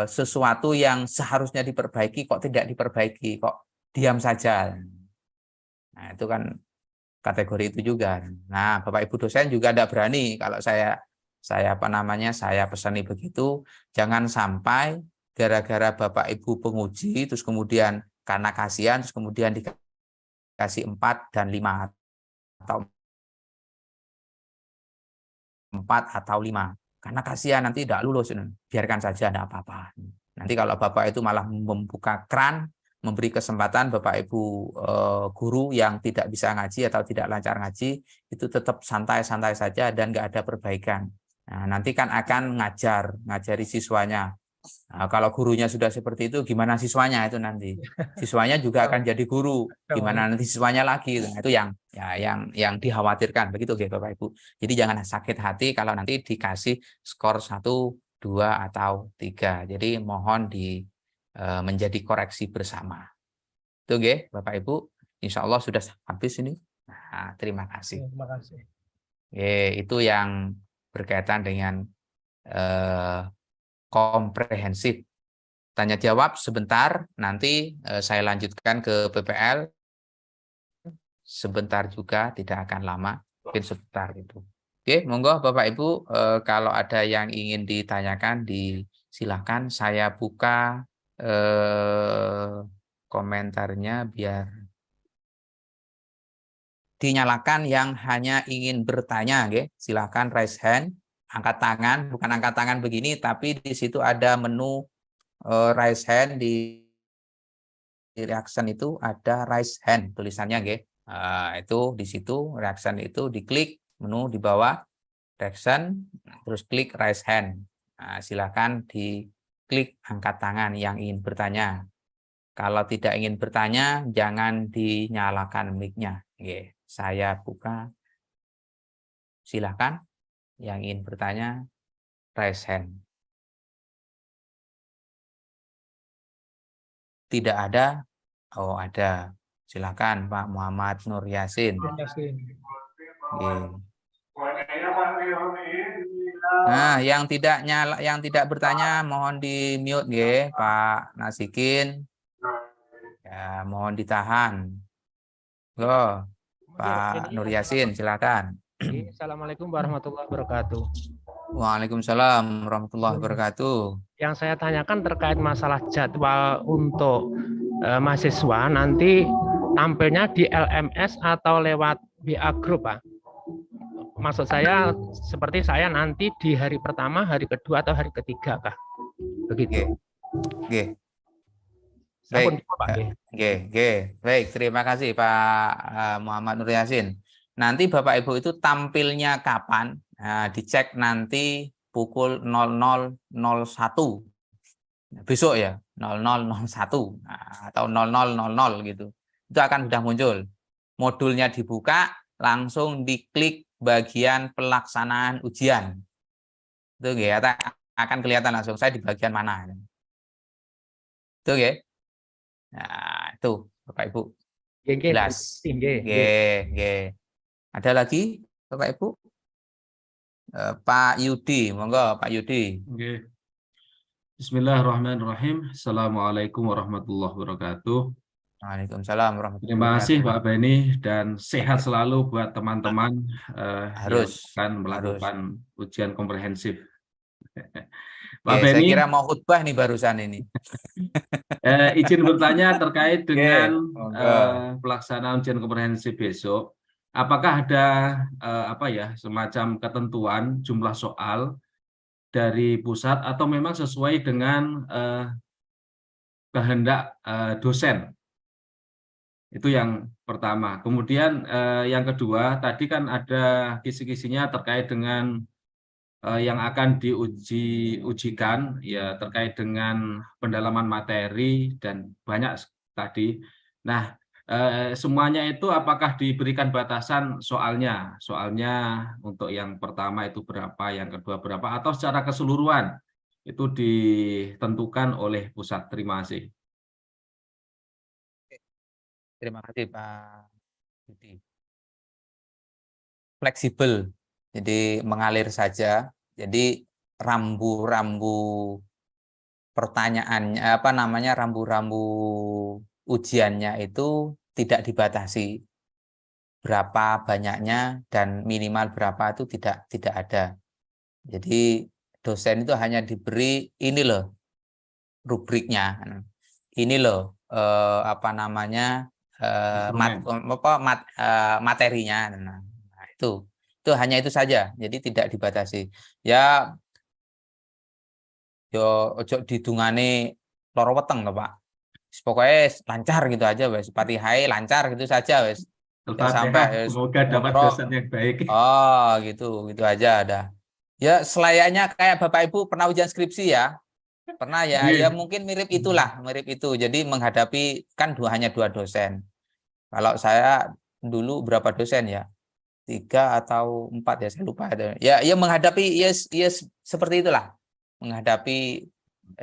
sesuatu yang seharusnya diperbaiki kok tidak diperbaiki, kok diam saja. Nah, itu kan kategori itu juga. Nah, Bapak Ibu dosen juga tidak berani kalau saya pesani begitu, jangan sampai gara-gara Bapak Ibu penguji terus kemudian karena kasihan terus kemudian dikasih 4 dan 5 atau 4 atau 5. Karena kasihan nanti tidak lulus, biarkan saja tidak apa-apa. Nanti kalau Bapak itu malah membuka keran, memberi kesempatan Bapak Ibu guru yang tidak bisa ngaji atau tidak lancar ngaji, itu tetap santai-santai saja dan nggak ada perbaikan. Nah, nanti kan akan ngajari siswanya. Nah, kalau gurunya sudah seperti itu, gimana siswanya itu nanti? Siswanya juga akan jadi guru. Gimana nanti siswanya lagi? Nah, itu yang dikhawatirkan begitu, Bapak Ibu. Jadi jangan sakit hati kalau nanti dikasih skor 1, 2 atau 3. Jadi mohon menjadi koreksi bersama. Itu Bapak Ibu. Insya Allah sudah habis ini. Nah, terima kasih. Terima kasih. Itu yang berkaitan dengan komprehensif. Tanya jawab sebentar, nanti saya lanjutkan ke PPL. Sebentar juga, tidak akan lama, mungkin sebentar itu. Oke, monggo Bapak Ibu, kalau ada yang ingin ditanyakan, silakan saya buka komentarnya biar dinyalakan yang hanya ingin bertanya, silakan raise hand. angkat tangan, bukan angkat tangan begini, tapi di situ ada menu raise hand. Di reaction itu ada raise hand tulisannya, nggih. Itu di situ reaction itu diklik menu di bawah reaction, terus klik raise hand. Silakan diklik angkat tangan yang ingin bertanya. Kalau tidak ingin bertanya, jangan dinyalakan mic-nya. Saya buka. Silakan yang ingin bertanya, raise hand. Tidak ada? Oh, ada. Silakan Pak Muhammad Nur Yasin. Yasin. Nah, yang tidak bertanya mohon di mute, nggih, Pak Nasikin. Ya, mohon ditahan. Go, Pak Nur Yasin, silakan. Assalamualaikum warahmatullahi wabarakatuh. Waalaikumsalam warahmatullahi wabarakatuh. Yang saya tanyakan terkait masalah jadwal untuk mahasiswa nanti tampilnya di LMS atau lewat WA Group, Pak. Maksud saya seperti saya nanti di hari pertama, hari kedua atau hari ketiga, Kak. Begitu. Oke. Baik, baik. Terima kasih Pak Muhammad Nur Yasin. Nanti Bapak Ibu itu tampilnya kapan? Dicek nanti pukul 00.01 besok ya, 00.01 atau 00.00 gitu. Itu akan sudah muncul. Modulnya dibuka, langsung diklik bagian pelaksanaan ujian. Itu ya, akan kelihatan langsung saya di bagian mana. Itu ya. Nah, itu Bapak Ibu. Jelas. Ada lagi Bapak Ibu? Pak Yudi, monggo Pak Yudi. Bismillahirrahmanirrahim. Assalamualaikum warahmatullahi wabarakatuh. Waalaikumsalam warahmatullahi Terima kasih wabarakatuh. Pak Beni dan sehat selalu buat teman-teman yang akan melakukan ujian komprehensif. Pak Saya Beni, kira mau khutbah nih barusan ini. izin bertanya terkait dengan pelaksanaan ujian komprehensif besok. Apakah ada semacam ketentuan jumlah soal dari pusat atau memang sesuai dengan kehendak dosen? Itu yang pertama. Kemudian yang kedua, tadi kan ada kisi-kisinya terkait dengan yang akan diujikan ya terkait dengan pendalaman materi dan banyak tadi. Nah, semuanya itu apakah diberikan batasan soalnya? Soalnya untuk yang pertama itu berapa, yang kedua berapa, atau secara keseluruhan itu ditentukan oleh pusat? Terima kasih. Terima kasih Pak Yudi. Fleksibel, jadi mengalir saja. Jadi rambu-rambu pertanyaannya, rambu-rambu ujiannya itu tidak dibatasi. Berapa banyaknya dan minimal berapa itu tidak ada. Jadi dosen itu hanya diberi ini loh rubriknya, ini loh materinya. Nah, itu hanya itu saja. Jadi tidak dibatasi. Ya yo ojo didungane loro weteng loh Pak. Pokoknya lancar gitu aja wes. Fatihai lancar gitu saja wes. Sampai semoga dapat dosen yang baik. Oh, gitu aja ada. Ya selayaknya kayak Bapak Ibu pernah ujian skripsi ya. Pernah ya. Ya mungkin mirip itulah, mirip itu. Jadi menghadapi kan hanya 2 dosen. Kalau saya dulu berapa dosen ya? 3 atau 4 ya, saya lupa. Ya menghadapi seperti itulah. Menghadapi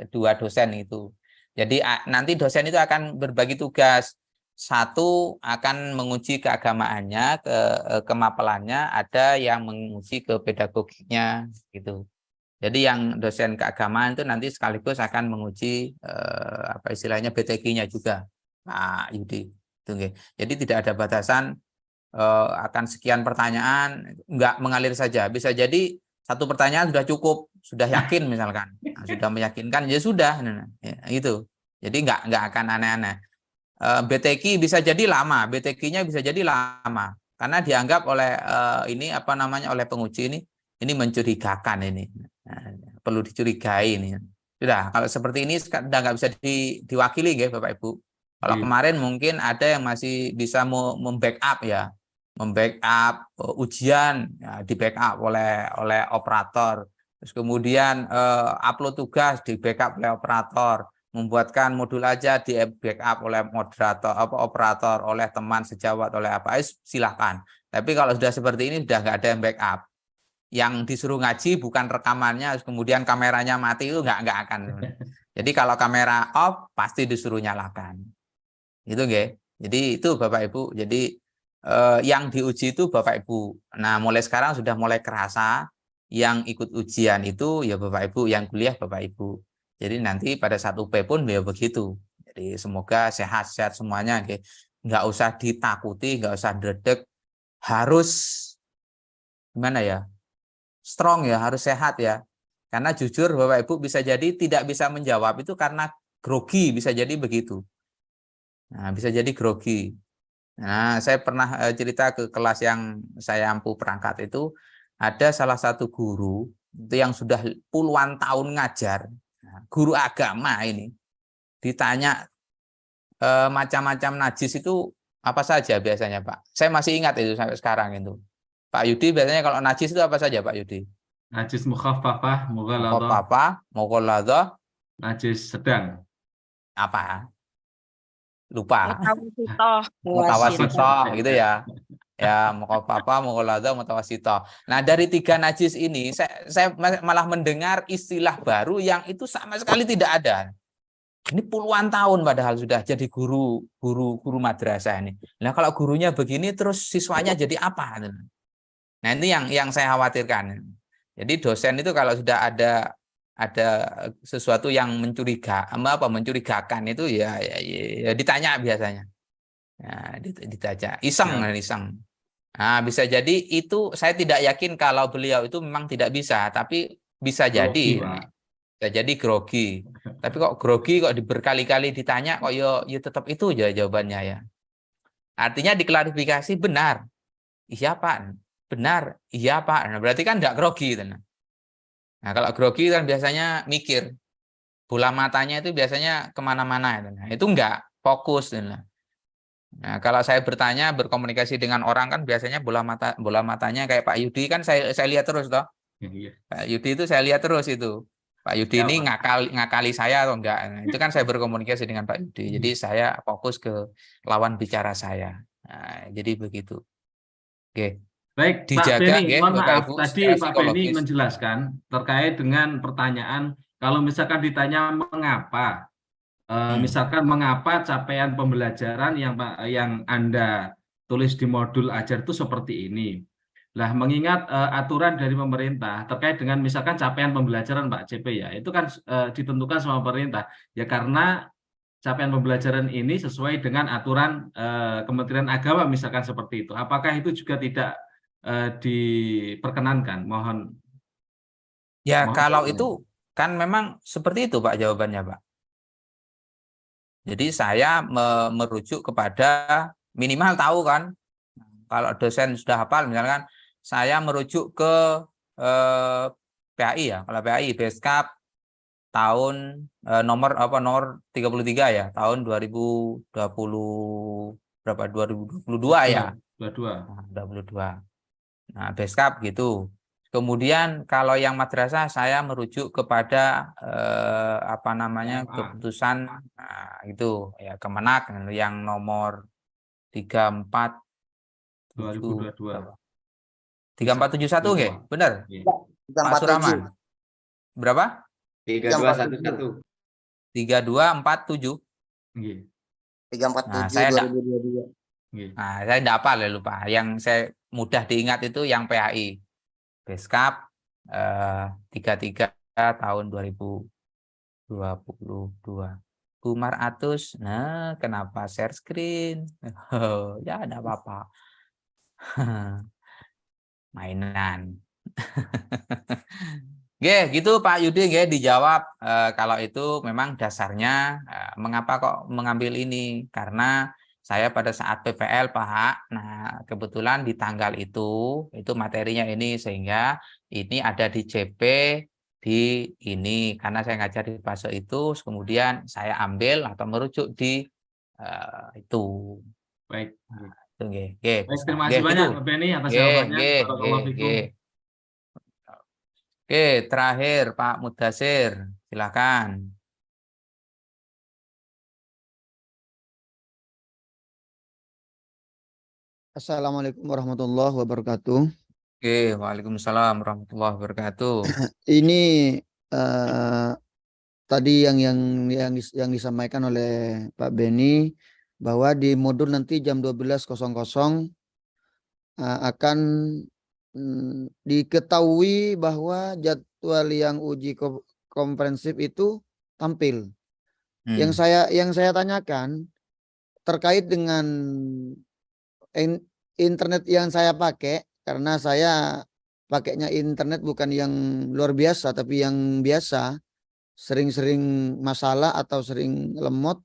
2 dosen itu. Jadi nanti dosen itu akan berbagi tugas. Satu akan menguji keagamaannya, kemapalannya, ada yang menguji ke pedagogiknya gitu. Jadi yang dosen keagamaan itu nanti sekaligus akan menguji istilahnya BTG-nya juga, Pak Yudi. Jadi tidak ada batasan akan sekian pertanyaan, nggak mengalir saja. Bisa jadi 1 pertanyaan sudah cukup, sudah yakin misalkan, sudah meyakinkan ya sudah, ya, gitu. Jadi nggak akan aneh-aneh. BTQ bisa jadi lama, BTQ-nya bisa jadi lama karena dianggap oleh oleh penguji ini ini mencurigakan ini. Nah, perlu dicurigai ini. Sudah, kalau seperti ini sudah nggak bisa diwakili ya Bapak Ibu. Kalau kemarin mungkin ada yang masih bisa membackup ya, membackup ujian ya, di backup oleh operator. Terus kemudian upload tugas di backup oleh operator, membuatkan modul aja di backup oleh moderator, operator, oleh teman sejawat, oleh apa, silakan. Tapi kalau sudah seperti ini sudah nggak ada yang backup. Yang disuruh ngaji bukan rekamannya, kemudian kameranya mati, itu nggak akan. Jadi kalau kamera off pasti disuruh nyalakan. Itu nggih. Jadi itu Bapak Ibu. Jadi yang diuji itu Bapak Ibu. Nah, mulai sekarang sudah mulai kerasa yang ikut ujian itu ya Bapak Ibu, yang kuliah Bapak Ibu. Jadi nanti pada saat UP pun ya begitu. Jadi semoga sehat-sehat semuanya. Nggih. Nggak usah ditakuti, nggak usah dredeg. Harus gimana ya? Strong ya, harus sehat ya. Karena jujur Bapak Ibu bisa jadi tidak bisa menjawab itu karena grogi, bisa jadi begitu. Nah, bisa jadi grogi. Nah, saya pernah cerita ke kelas yang saya ampu perangkat itu, ada salah satu guru itu yang sudah puluhan tahun ngajar, guru agama ini, ditanya macam-macam najis itu apa saja biasanya Pak? Saya masih ingat itu sampai sekarang itu. Pak Yudi biasanya kalau najis itu apa saja Pak Yudi? Najis mukhaffafah, mughaladhah. Mukhaffafah, mughaladhah, Najis sedang. apa? Lupa. Mutawasito. Mutawasito gitu ya. Ya, mukhaffafah, mughaladhah, mutawasito. Nah, dari 3 najis ini saya malah mendengar istilah baru yang itu sama sekali tidak ada. Ini puluhan tahun padahal sudah jadi guru madrasah ini. Nah, kalau gurunya begini terus siswanya jadi apa? Nah, ini yang saya khawatirkan. Jadi dosen itu kalau sudah ada sesuatu yang mencurigakan itu ya ditanya biasanya. Ya, ditanya, iseng. Nah, bisa jadi itu saya tidak yakin kalau beliau itu memang tidak bisa, tapi bisa jadi. Bisa jadi grogi. Tapi kok grogi kok berkali-kali ditanya kok ya tetap itu aja jawabannya ya. Artinya diklarifikasi benar. Iya Pak, benar. Iya Pak. Nah, berarti kan enggak grogi. Nah, kalau grogi kan biasanya mikir. Bola matanya itu biasanya kemana-mana. Nah, itu enggak fokus. Nah, kalau saya bertanya, berkomunikasi dengan orang kan biasanya bola matanya kayak Pak Yudi kan saya lihat terus toh. Pak Yudi itu saya lihat terus itu. Pak Yudi ini ngakali saya atau enggak. Nah, itu kan saya berkomunikasi dengan Pak Yudi. Jadi saya fokus ke lawan bicara saya. Nah, jadi begitu. Oke. Baik, dijaga, Pak Beni, mohon maaf. Ibu, tadi Pak Beni menjelaskan terkait dengan pertanyaan, kalau misalkan ditanya mengapa, misalkan mengapa capaian pembelajaran yang Anda tulis di modul ajar itu seperti ini. Lah, mengingat aturan dari pemerintah terkait dengan misalkan capaian pembelajaran Pak CP ya, itu kan ditentukan sama pemerintah. Ya karena capaian pembelajaran ini sesuai dengan aturan Kementerian Agama misalkan seperti itu. Apakah itu juga tidak diperkenankan? Mohon. Ya, kalau itu kan memang seperti itu Pak jawabannya Pak. Jadi saya merujuk kepada minimal tahu kan. Kalau dosen sudah hafal misalkan saya merujuk ke PAI ya. Kalau PAI Beskap tahun nomor 33 ya, tahun 2020 berapa 2022 ya. 22. Nah, Beskap gitu. Kemudian kalau yang madrasah saya merujuk kepada keputusan itu ya Kemenak yang nomor 34 2022. 3471 nggih? Benar? Pak Suraman. Berapa? 3211. 3247. Nggih. 347 2022. Nah, saya tidak hafal ya lupa. Yang saya mudah diingat itu yang PAI. Beskap 33 tahun 2022. Umar Atus, nah kenapa share screen? Ya tidak apa-apa. Mainan. Gitu Pak Yudi dijawab kalau itu memang dasarnya mengapa kok mengambil ini, karena saya pada saat PPL Pak. Nah, kebetulan di tanggal itu materinya ini, sehingga ini ada di CP di ini, karena saya ngajar di fase itu, kemudian saya ambil atau merujuk di itu. Baik. Nah, itu nggih. Nggih, Baik, bisa. terima Nggih, kasih banyak gitu. Pak Beni atas Nggih, jawabannya. nggih, nggih, Barakallahu fikum. nggih. Oke, terakhir Pak Mudasir, silakan. Assalamualaikum warahmatullahi wabarakatuh. Oke, waalaikumsalam warahmatullahi wabarakatuh. Ini tadi yang disampaikan oleh Pak Beni bahwa di modul nanti jam 12.00 akan diketahui bahwa jadwal yang uji komprehensif itu tampil. Yang saya tanyakan terkait dengan internet yang saya pakai, karena saya pakainya internet bukan yang luar biasa tapi yang biasa, sering-sering masalah atau sering lemot.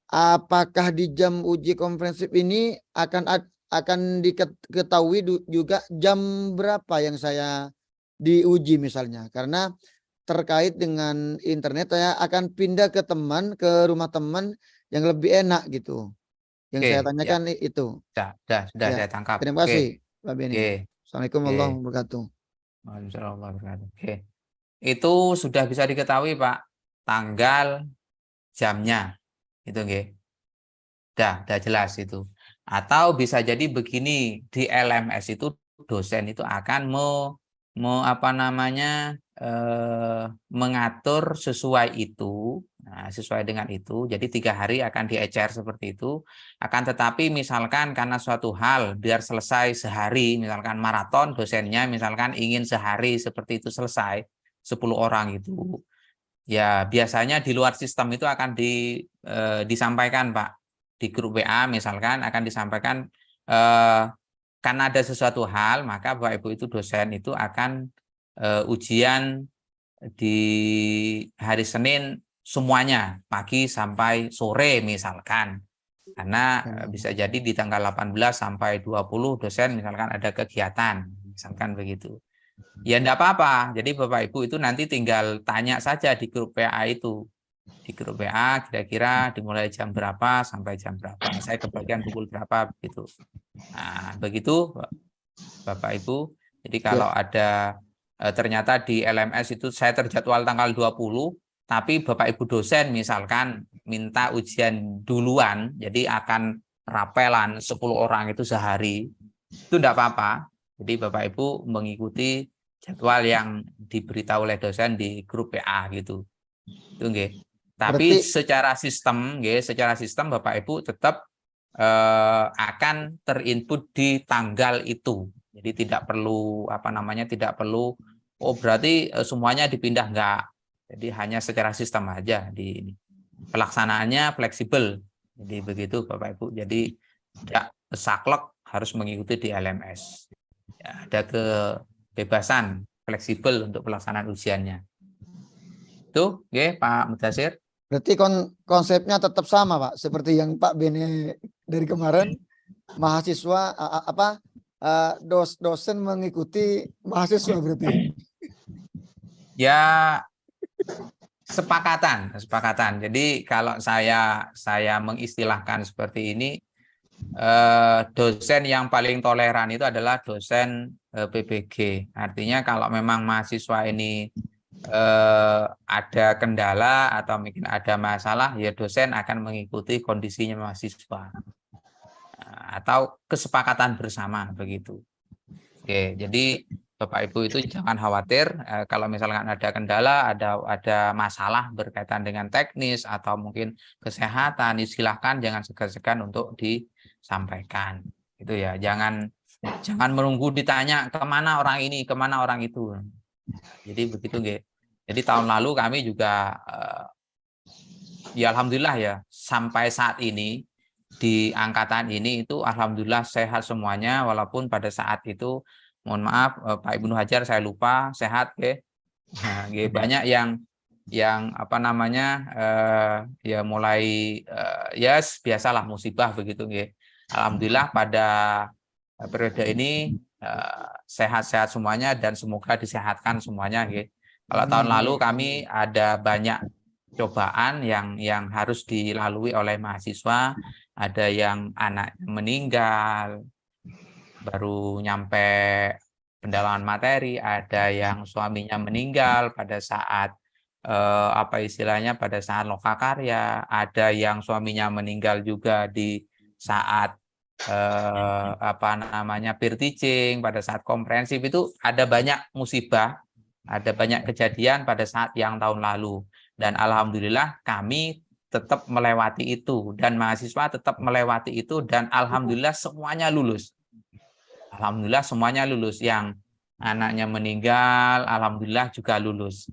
Apakah di jam uji komprehensif ini akan diketahui juga jam berapa yang saya diuji misalnya, karena terkait dengan internet saya akan pindah ke rumah teman yang lebih enak gitu. Yang saya tanyakan itu. Sudah Ya, saya tangkap. terima kasih Pak Beni. Assalamualaikum warahmatullahi wabarakatuh. Waalaikumsalam warahmatullahi wabarakatuh. Oke. Itu sudah bisa diketahui Pak, tanggal, jamnya. Itu nggih. Udah jelas itu. Atau bisa jadi begini, di LMS itu dosen itu akan mengatur sesuai itu. Nah, sesuai dengan itu, jadi 3 hari akan diecer seperti itu. Akan tetapi misalkan karena suatu hal biar selesai sehari, misalkan maraton dosennya misalkan ingin sehari seperti itu selesai 10 orang itu, ya biasanya di luar sistem itu akan disampaikan Pak, di grup WA misalkan akan disampaikan karena ada sesuatu hal, maka Bapak Ibu itu dosen itu akan ujian di hari Senin semuanya pagi sampai sore misalkan, karena bisa jadi di tanggal 18 sampai 20 dosen misalkan ada kegiatan misalkan begitu. Ya enggak apa-apa, jadi Bapak Ibu itu nanti tinggal tanya saja di grup WA itu, di grup WA kira-kira dimulai jam berapa sampai jam berapa, saya kebagian pukul berapa begitu. Nah begitu Bapak Ibu. Jadi kalau ada ternyata di LMS itu saya terjadwal tanggal 20, tapi Bapak Ibu dosen misalkan minta ujian duluan, jadi akan rapelan 10 orang itu sehari, itu enggak apa-apa. Jadi Bapak Ibu mengikuti jadwal yang diberitahu oleh dosen di grup WA gitu. Itu nggih. Tapi secara sistem Bapak Ibu tetap akan terinput di tanggal itu. Jadi tidak perlu tidak perlu berarti semuanya dipindah, enggak. Jadi hanya secara sistem aja di ini. Pelaksanaannya fleksibel. Jadi begitu Bapak Ibu. Jadi tidak saklek harus mengikuti di LMS. Ya, ada kebebasan fleksibel untuk pelaksanaan ujiannya. Itu, Pak Mudasir. Berarti konsepnya tetap sama Pak, seperti yang Pak Beni dari kemarin, mahasiswa dosen mengikuti mahasiswa berarti. Ya sepakatan. Jadi kalau saya mengistilahkan seperti ini, dosen yang paling toleran itu adalah dosen PBG. Artinya kalau memang mahasiswa ini ada kendala atau mungkin ada masalah, ya dosen akan mengikuti kondisinya mahasiswa atau kesepakatan bersama begitu. Oke, jadi Bapak Ibu itu jangan khawatir kalau misalkan ada kendala, ada masalah berkaitan dengan teknis atau mungkin kesehatan, silahkan jangan segan-segan untuk disampaikan. Itu ya, jangan menunggu ditanya kemana orang ini, kemana orang itu. Jadi begitu, nggih. Jadi tahun lalu kami juga ya alhamdulillah ya sampai saat ini di angkatan ini itu alhamdulillah sehat semuanya, walaupun pada saat itu mohon maaf Pak Ibnu Hajar saya lupa sehat, nah, banyak yang yang apa namanya ya mulai ya biasalah musibah begitu nggih. Alhamdulillah pada periode ini sehat-sehat semuanya dan semoga disehatkan semuanya nggih. Kalau tahun lalu kami ada banyak cobaan yang harus dilalui oleh mahasiswa, ada yang anak meninggal baru nyampe pendalaman materi, ada yang suaminya meninggal pada saat apa istilahnya pada saat lokakarya, ada yang suaminya meninggal juga di saat apa namanya peer teaching, pada saat komprehensif. Itu ada banyak musibah, ada banyak kejadian pada saat yang tahun lalu, dan alhamdulillah kami tetap melewati itu dan mahasiswa tetap melewati itu dan alhamdulillah semuanya lulus. Alhamdulillah semuanya lulus. Yang anaknya meninggal alhamdulillah juga lulus.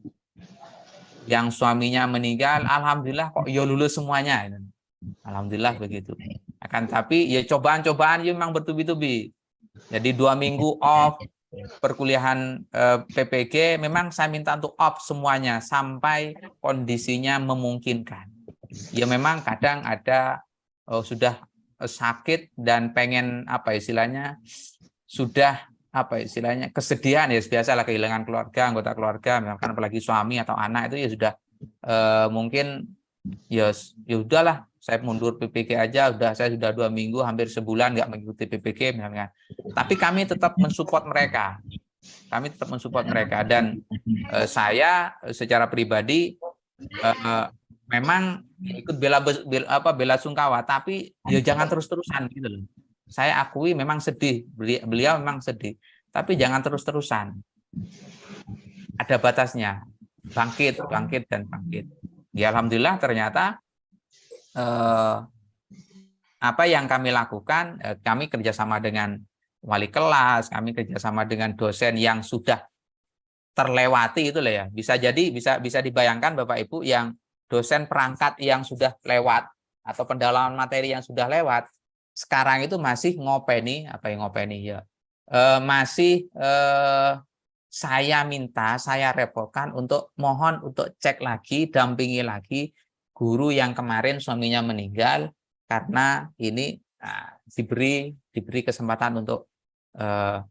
Yang suaminya meninggal alhamdulillah kok ya lulus semuanya. Alhamdulillah begitu. Akan tapi ya cobaan-cobaan ya memang bertubi-tubi. Jadi 2 minggu off perkuliahan PPG, memang saya minta untuk off semuanya sampai kondisinya memungkinkan. Ya memang kadang ada sudah sakit dan pengen apa istilahnya, sudah apa istilahnya kesedihan ya, biasalah kehilangan keluarga, anggota keluarga, misalkan apalagi suami atau anak, itu ya sudah mungkin ya udahlah saya mundur PPG aja, saya sudah 2 minggu hampir sebulan nggak mengikuti PPG misalnya. Tapi kami tetap mensupport mereka. Kami tetap mensupport mereka dan saya secara pribadi memang ikut bela sungkawa, tapi ya jangan terus-terusan gitu loh. Saya akui memang sedih, beliau memang sedih, tapi jangan terus-terusan. Ada batasnya. Bangkit dan bangkit. Ya alhamdulillah ternyata apa yang kami lakukan, kami kerjasama dengan wali kelas, kami kerjasama dengan dosen yang sudah terlewati itu lah ya. Bisa jadi bisa dibayangkan Bapak Ibu, yang dosen perangkat yang sudah lewat atau pendalaman materi yang sudah lewat, sekarang itu masih ngopeni, apa yang ngopeni ya, masih saya repotkan untuk mohon untuk cek lagi, dampingi lagi guru yang kemarin suaminya meninggal, karena ini diberi kesempatan untuk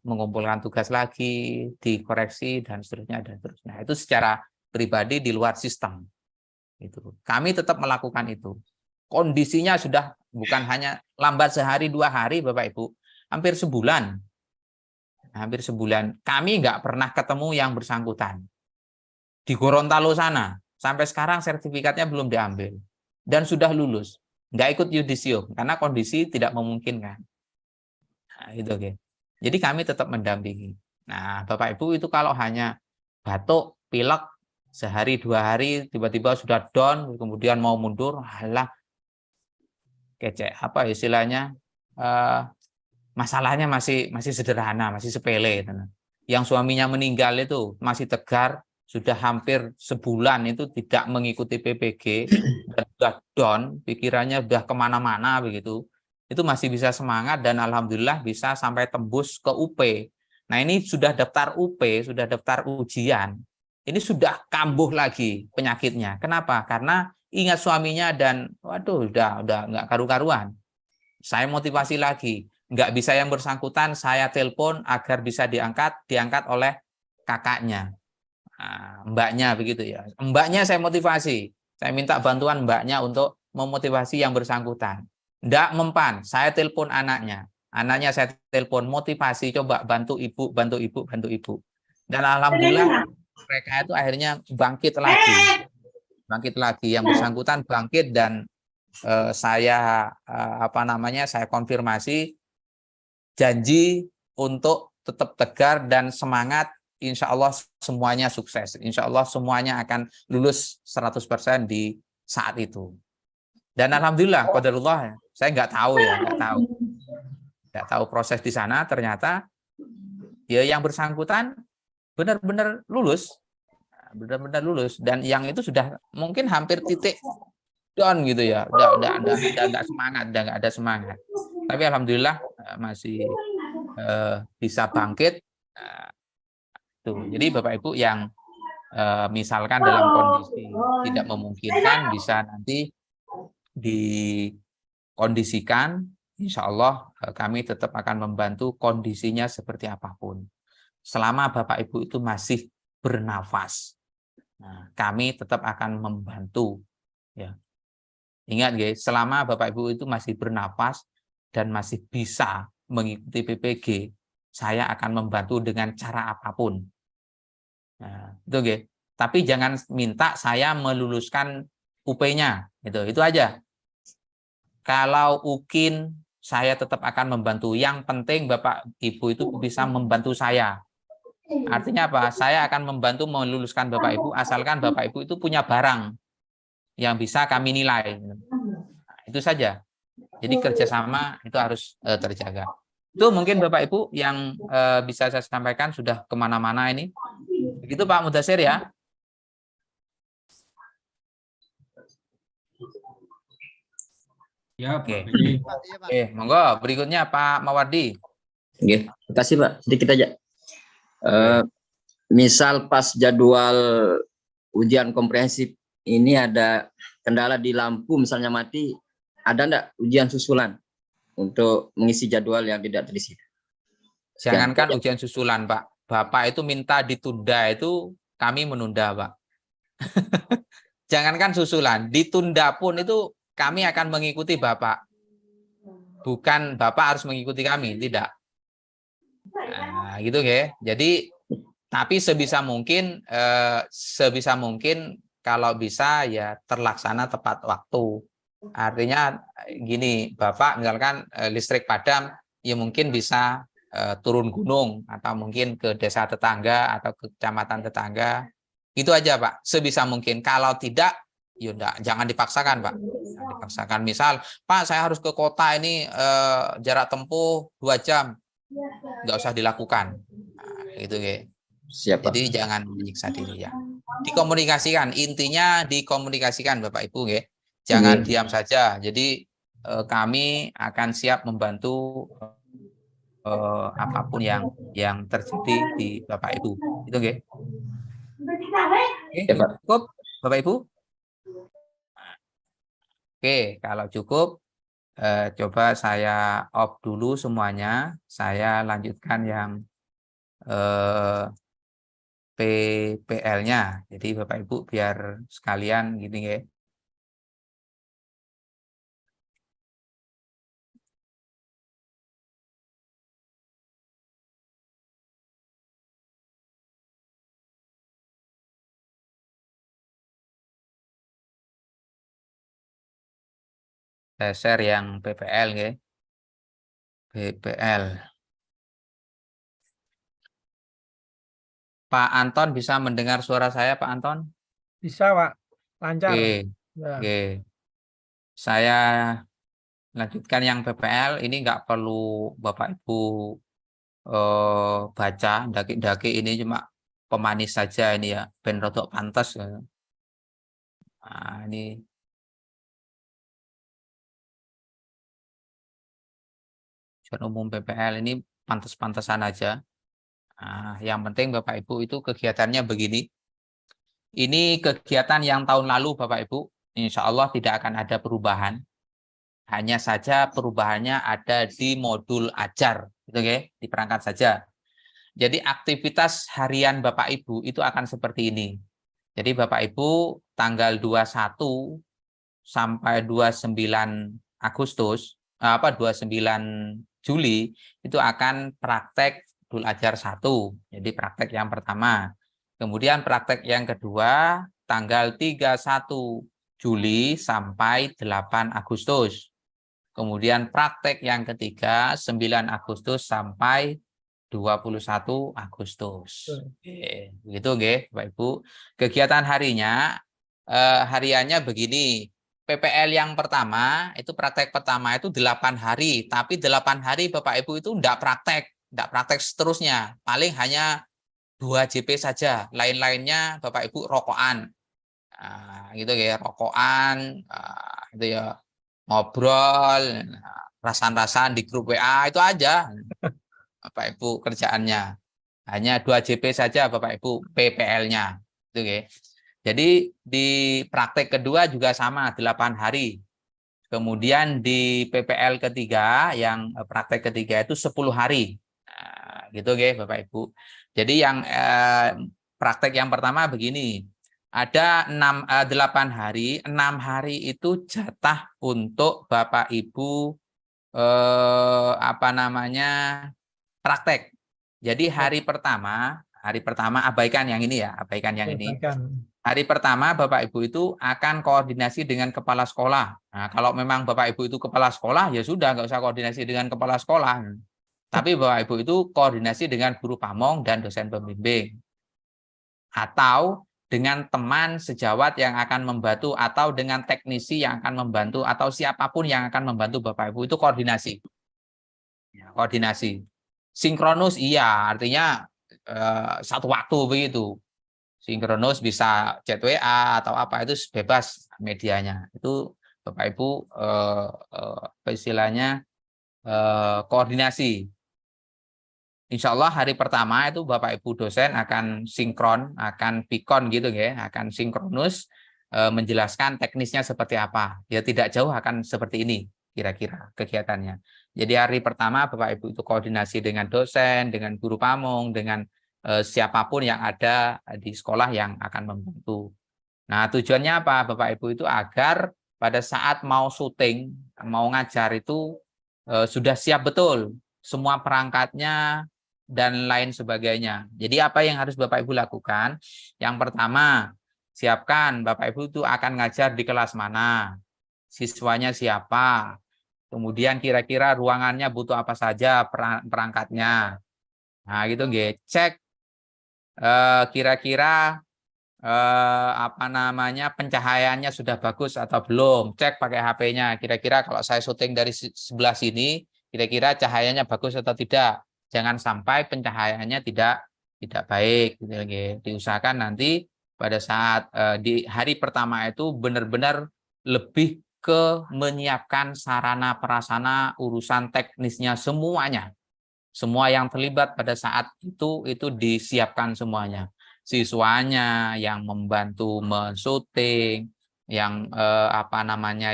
mengumpulkan tugas lagi, dikoreksi dan seterusnya dan seterusnya. Itu secara pribadi di luar sistem. Itu kami tetap melakukan itu. Kondisinya sudah bukan hanya lambat sehari 2 hari Bapak Ibu, hampir sebulan. Hampir sebulan kami nggak pernah ketemu yang bersangkutan di Gorontalo sana. Sampai sekarang sertifikatnya belum diambil dan sudah lulus, nggak ikut yudisium karena kondisi tidak memungkinkan. Nah, itu oke. Jadi kami tetap mendampingi. Nah, Bapak Ibu itu kalau hanya batuk, pilek sehari 2 hari tiba-tiba sudah down, kemudian mau mundur, halah kecek apa istilahnya, masalahnya masih sederhana, masih sepele. Yang suaminya meninggal itu masih tegar, sudah hampir sebulan itu tidak mengikuti PPG, dan sudah down, pikirannya sudah kemana-mana begitu, itu masih bisa semangat dan alhamdulillah bisa sampai tembus ke UP. Nah ini sudah daftar UP, sudah daftar ujian, ini sudah kambuh lagi penyakitnya. Kenapa? Karena ingat suaminya dan waduh udah nggak karu-karuan. Saya motivasi lagi, nggak bisa yang bersangkutan, saya telepon agar bisa diangkat oleh kakaknya. Mbaknya begitu ya. Mbaknya saya motivasi. Saya minta bantuan mbaknya untuk memotivasi yang bersangkutan. Nggak mempan, saya telepon anaknya. Anaknya saya telepon motivasi, coba bantu ibu. Dan alhamdulillah mereka itu akhirnya bangkit lagi. Yang bersangkutan bangkit dan saya saya konfirmasi janji untuk tetap tegar dan semangat. Insya Allah semuanya sukses. Insya Allah semuanya akan lulus 100% di saat itu. Dan alhamdulillah, qadarullah, saya nggak tahu proses di sana. Ternyata ya yang bersangkutan benar-benar lulus, dan yang itu sudah mungkin hampir titik down gitu ya, udah nggak ada semangat. Tapi alhamdulillah masih bisa bangkit. Tuh. Jadi Bapak Ibu yang misalkan dalam kondisi tidak memungkinkan, bisa nanti dikondisikan, insya Allah kami tetap akan membantu kondisinya seperti apapun. Selama Bapak Ibu itu masih bernafas, nah, kami tetap akan membantu. Ya. Ingat, guys, selama Bapak Ibu itu masih bernafas dan masih bisa mengikuti PPG, saya akan membantu dengan cara apapun. Nah, itu, guys. Tapi jangan minta saya meluluskan UP-nya, itu aja. Kalau UKIN, saya tetap akan membantu. Yang penting Bapak Ibu itu bisa membantu saya. Artinya apa? Saya akan membantu meluluskan Bapak Ibu, asalkan Bapak Ibu itu punya barang yang bisa kami nilai. Nah, itu saja. Jadi kerjasama itu harus terjaga. Itu mungkin Bapak Ibu yang bisa saya sampaikan, sudah kemana-mana ini. Begitu Pak Mudasir ya. Ya, Oke. Pak. Oke, monggo berikutnya Pak Mawardi. Oke, terima kasih Pak. Sedikit aja. Misal pas jadwal ujian komprehensif ini ada kendala di lampu misalnya mati, ada enggak ujian susulan untuk mengisi jadwal yang tidak terisi? Jangankan ujian susulan, Pak. Bapak itu minta ditunda, itu kami menunda, Pak. Jangankan susulan, ditunda pun itu kami akan mengikuti Bapak. Bukan Bapak harus mengikuti kami, tidak. Nah, gitu ya. Jadi tapi sebisa mungkin kalau bisa ya terlaksana tepat waktu. Artinya gini, Bapak misalkan listrik padam, ya mungkin bisa turun gunung atau mungkin ke desa tetangga atau ke kecamatan tetangga. Itu aja, Pak. Sebisa mungkin. Kalau tidak, ya jangan dipaksakan, Pak. Jangan dipaksakan. Misal, Pak, saya harus ke kota ini jarak tempuh 2 jam. Nggak usah dilakukan. Nah, gitu ya. Siapa? Jadi jangan menyiksa diri ya. Dikomunikasikan, intinya dikomunikasikan Bapak Ibu ya. Jangan diam saja. Jadi kami akan siap membantu apapun yang terjadi di Bapak Ibu. Itu nggih. Oke, cukup Bapak Ibu? Oke, kalau cukup coba saya off dulu semuanya. Saya lanjutkan yang PPL-nya. Jadi Bapak Ibu biar sekalian gini ya. Saya share yang PPL ya. PPL. Pak Anton bisa mendengar suara saya, Pak Anton? Bisa, Pak. Lancar. Oke. Ya. Oke. Saya lanjutkan yang PPL. Ini nggak perlu Bapak Ibu baca, daki-daki, ini cuma pemanis saja ini ya, ben rodok pantas. Nah, ini ujian umum PPL ini pantas-pantasan aja. Nah, yang penting Bapak Ibu itu kegiatannya begini. Ini kegiatan yang tahun lalu Bapak Ibu, insya Allah tidak akan ada perubahan. Hanya saja perubahannya ada di modul ajar, gitu ya, di perangkat saja. Jadi aktivitas harian Bapak Ibu itu akan seperti ini. Jadi Bapak Ibu tanggal 21 sampai 29 Agustus, 29 Juli itu akan praktek modul ajar 1. Jadi praktek yang pertama. Kemudian praktek yang kedua tanggal 31 Juli sampai 8 Agustus. Kemudian praktek yang ketiga 9 Agustus sampai 21 Agustus. Begitu nggih, Bapak Ibu. Kegiatan hariannya begini. PPL yang pertama, itu praktek pertama itu 8 hari, tapi 8 hari Bapak Ibu itu enggak praktek seterusnya. Paling hanya 2 JP saja. Lain-lainnya Bapak Ibu rokokan. Nah, gitu ya, rokokan, itu ya, ngobrol, rasan-rasan di grup WA, itu aja Bapak Ibu kerjaannya. Hanya 2 JP saja Bapak Ibu PPL-nya. Itu ya. Jadi di praktek kedua juga sama 8 hari. Kemudian di PPL ketiga yang praktek ketiga itu 10 hari. Nah, gitu ya Bapak Ibu. Jadi yang praktek yang pertama begini. Ada 8 hari, 6 hari itu jatah untuk Bapak Ibu praktek. Jadi hari pertama abaikan yang ini ya, abaikan yang ini. Hari pertama Bapak Ibu itu akan koordinasi dengan kepala sekolah. Nah, kalau memang Bapak Ibu itu kepala sekolah, ya sudah nggak usah koordinasi dengan kepala sekolah. Tapi Bapak Ibu itu koordinasi dengan guru pamong dan dosen pembimbing. Atau dengan teman sejawat yang akan membantu, atau dengan teknisi yang akan membantu, atau siapapun yang akan membantu Bapak Ibu, itu koordinasi. Koordinasi. Sinkronus iya, artinya satu waktu begitu. Sinkronus bisa chat WA atau apa, itu bebas medianya. Itu Bapak Ibu istilahnya koordinasi. Insya Allah hari pertama itu Bapak Ibu dosen akan sinkron, akan pikon gitu ya, akan sinkronus menjelaskan teknisnya seperti apa. Ya tidak jauh akan seperti ini kira-kira kegiatannya. Jadi hari pertama Bapak Ibu itu koordinasi dengan dosen, dengan guru pamong, dengan siapapun yang ada di sekolah yang akan membantu. Nah, tujuannya apa Bapak Ibu itu agar pada saat mau syuting, mau ngajar itu sudah siap betul semua perangkatnya dan lain sebagainya. Jadi apa yang harus Bapak Ibu lakukan? Yang pertama, siapkan Bapak Ibu itu akan ngajar di kelas mana, siswanya siapa, kemudian kira-kira ruangannya butuh apa saja perangkatnya. Nah, gitu nggih. Cek kira-kira pencahayaannya sudah bagus atau belum. Cek pakai HP-nya. Kira-kira kalau saya syuting dari sebelah sini, kira-kira cahayanya bagus atau tidak. Jangan sampai pencahayaannya tidak baik. Gitu, diusahakan nanti pada saat di hari pertama itu benar-benar lebih ke menyiapkan sarana prasarana urusan teknisnya semuanya. Semua yang terlibat pada saat itu disiapkan semuanya. Siswanya yang membantu mensyuting, yang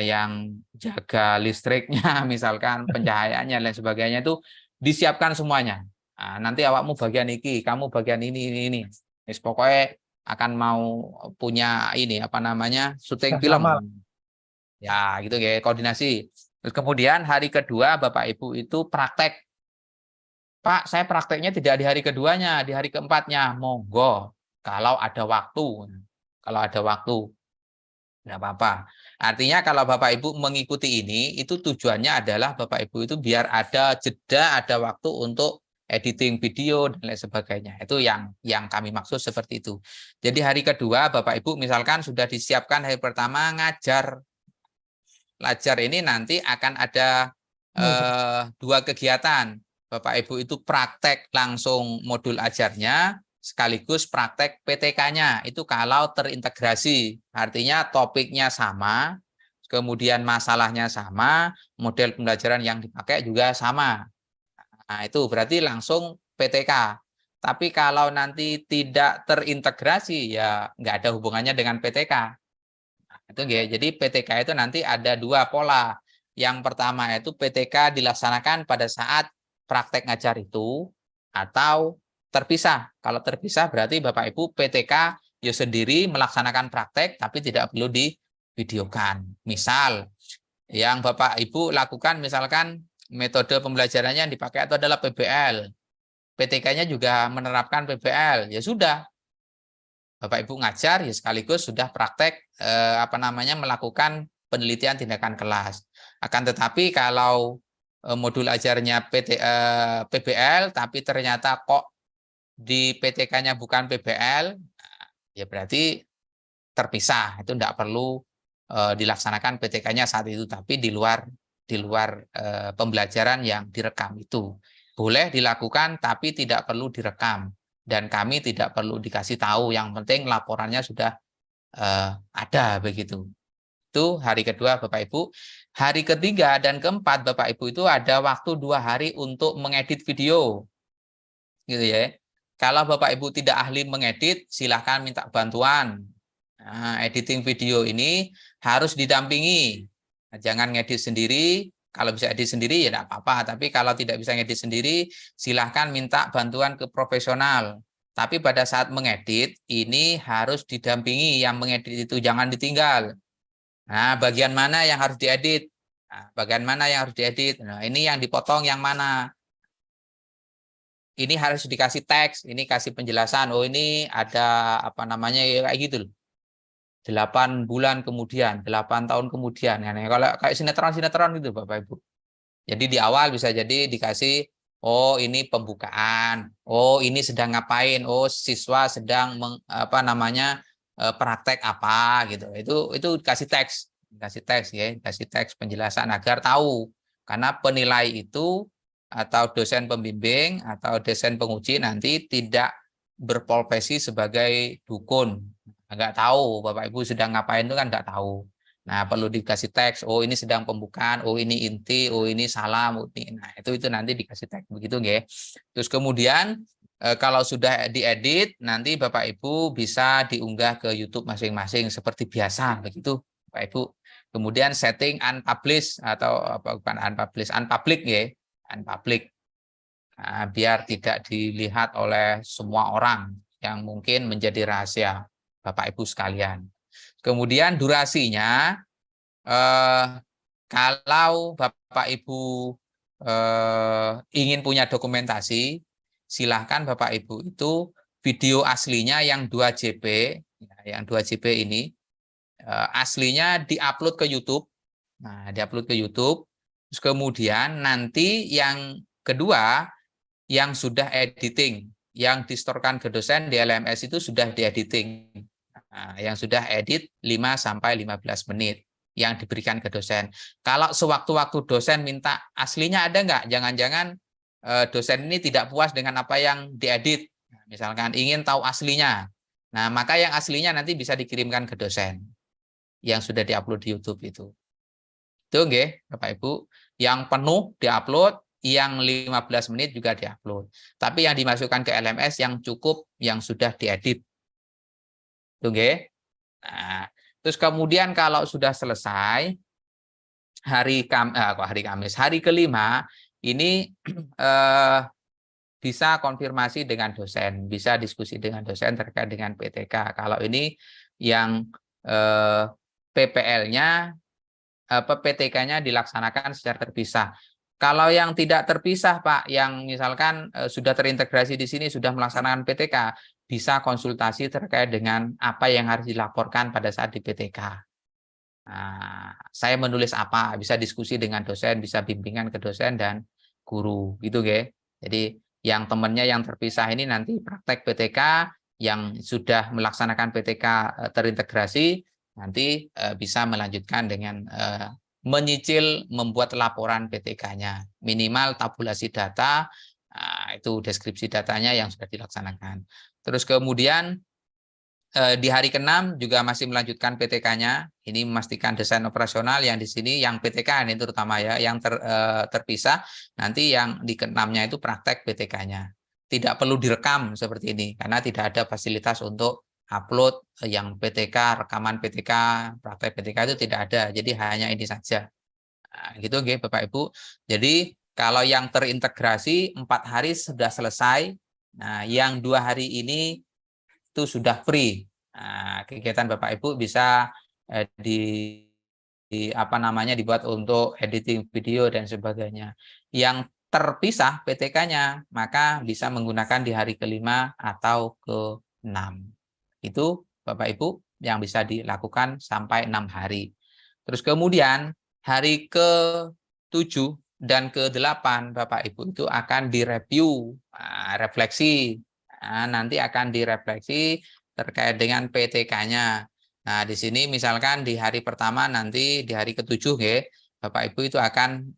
yang jaga listriknya, misalkan pencahayaannya dan sebagainya, itu disiapkan semuanya. Nah, nanti awakmu bagian ini, kamu bagian ini. Pokoknya akan mau punya ini syuting film. Ya, gitu ya, koordinasi. Terus kemudian hari kedua Bapak Ibu itu praktek. Pak, saya prakteknya tidak di hari keduanya, di hari keempatnya. Monggo, kalau ada waktu. Kalau ada waktu, nggak apa-apa. Artinya kalau Bapak Ibu mengikuti ini, itu tujuannya adalah Bapak Ibu itu biar ada jeda, ada waktu untuk editing video dan lain sebagainya. Itu yang kami maksud seperti itu. Jadi hari kedua Bapak Ibu misalkan sudah disiapkan hari pertama ngajar. Ngajar ini nanti akan ada 2 kegiatan. Bapak Ibu itu praktek langsung modul ajarnya, sekaligus praktek PTK-nya. Itu kalau terintegrasi, artinya topiknya sama, kemudian masalahnya sama, model pembelajaran yang dipakai juga sama. Nah, itu berarti langsung PTK. Tapi kalau nanti tidak terintegrasi, ya nggak ada hubungannya dengan PTK. Nah, itu ya. Jadi PTK itu nanti ada 2 pola. Yang pertama itu PTK dilaksanakan pada saat praktek ngajar itu, atau terpisah. Kalau terpisah berarti Bapak Ibu PTK ya sendiri melaksanakan praktek tapi tidak perlu divideokan. Misal yang Bapak Ibu lakukan misalkan metode pembelajarannya yang dipakai itu adalah PBL. PTK-nya juga menerapkan PBL. Ya sudah. Bapak Ibu ngajar ya sekaligus sudah praktek melakukan penelitian tindakan kelas. Akan tetapi kalau modul ajarnya PBL, tapi ternyata kok di PTK-nya bukan PBL, ya berarti terpisah. Itu tidak perlu dilaksanakan PTK-nya saat itu, tapi di luar pembelajaran yang direkam itu. Boleh dilakukan, tapi tidak perlu direkam. Dan kami tidak perlu dikasih tahu, yang penting laporannya sudah ada begitu. Itu hari kedua Bapak Ibu. Hari ketiga dan keempat Bapak Ibu itu ada waktu 2 hari untuk mengedit video. Gitu ya. Kalau Bapak Ibu tidak ahli mengedit, silahkan minta bantuan. Nah, editing video ini harus didampingi. Jangan ngedit sendiri. Kalau bisa edit sendiri ya tidak apa-apa. Tapi kalau tidak bisa ngedit sendiri, silahkan minta bantuan ke profesional. Tapi pada saat mengedit, ini harus didampingi. Yang mengedit itu jangan ditinggal. Nah, bagian mana yang harus diedit? Nah, bagian mana yang harus diedit? Nah, ini yang dipotong yang mana? Ini harus dikasih teks, ini kasih penjelasan. Oh, ini ada apa namanya ya, kayak gitu loh. 8 bulan kemudian, 8 tahun kemudian. Nah, kalau kayak sinetron-sinetron gitu Bapak Ibu. Jadi di awal bisa jadi dikasih, oh ini pembukaan, oh ini sedang ngapain, oh siswa sedang praktek apa gitu. Itu kasih teks ya, kasih teks penjelasan agar tahu. Karena penilai itu atau dosen pembimbing atau dosen penguji nanti tidak berprofesi sebagai dukun. Nggak tahu Bapak Ibu sedang ngapain itu kan nggak tahu. Nah, perlu dikasih teks, oh ini sedang pembukaan, oh ini inti, oh ini salam. Nah, itu nanti dikasih teks begitu nggih. Terus kemudian kalau sudah diedit, nanti Bapak Ibu bisa diunggah ke YouTube masing-masing seperti biasa begitu Bapak Ibu. Kemudian setting unpublish atau bukan unpublish, unpublic ya. Unpublic. Nah, biar tidak dilihat oleh semua orang yang mungkin menjadi rahasia Bapak Ibu sekalian. Kemudian durasinya, kalau Bapak Ibu ingin punya dokumentasi, silahkan Bapak Ibu itu video aslinya yang 2 JB, yang 2 JB ini aslinya diupload ke YouTube. Nah, diupload ke YouTube. Terus kemudian nanti yang kedua, yang sudah editing, yang distorkan ke dosen di LMS itu sudah diediting. Nah, yang sudah edit 5-15 menit yang diberikan ke dosen. Kalau sewaktu-waktu dosen minta aslinya ada nggak? Jangan-jangan dosen ini tidak puas dengan apa yang diedit. Misalkan ingin tahu aslinya. Nah, maka yang aslinya nanti bisa dikirimkan ke dosen yang sudah diupload di YouTube itu. Itu nggih, Bapak Ibu, yang penuh diupload, yang 15 menit juga diupload. Tapi yang dimasukkan ke LMS yang cukup yang sudah diedit. Itu nggih. Nah, terus kemudian kalau sudah selesai hari Kamis, hari kelima ini bisa konfirmasi dengan dosen, bisa diskusi dengan dosen terkait dengan PTK. Kalau ini yang PPL-nya PTK-nya dilaksanakan secara terpisah. Kalau yang tidak terpisah, Pak, yang misalkan sudah terintegrasi di sini, sudah melaksanakan PTK, bisa konsultasi terkait dengan apa yang harus dilaporkan pada saat di PTK. Nah, saya menulis apa, bisa diskusi dengan dosen, bisa bimbingan ke dosen dan guru, gitu, Ge. Jadi yang temannya yang terpisah ini nanti praktek PTK, yang sudah melaksanakan PTK terintegrasi, nanti bisa melanjutkan dengan menyicil membuat laporan PTK-nya. Minimal tabulasi data, itu deskripsi datanya yang sudah dilaksanakan. Terus kemudian di hari ke-6 juga masih melanjutkan PTK-nya. Ini memastikan desain operasional yang di sini, yang PTK ini terutama ya, yang terpisah. Nanti yang di ke-6-nya itu praktek PTK-nya. Tidak perlu direkam seperti ini, karena tidak ada fasilitas untuk upload yang PTK, rekaman PTK, praktek PTK itu tidak ada. Jadi hanya ini saja. Nah, gitu nggih Bapak Ibu. Jadi kalau yang terintegrasi 4 hari sudah selesai. Nah, yang 2 hari ini itu sudah free. Nah, kegiatan Bapak Ibu bisa dibuat untuk editing video dan sebagainya. Yang terpisah PTK-nya, maka bisa menggunakan di hari ke-5 atau ke-6. Itu Bapak Ibu yang bisa dilakukan sampai 6 hari. Terus kemudian hari ke-7 dan ke-8 Bapak Ibu itu akan direview, refleksi. Nah, nanti akan direfleksi terkait dengan PTK-nya. Nah, di sini misalkan di hari pertama nanti di hari ke-7 ya, Bapak Ibu itu akan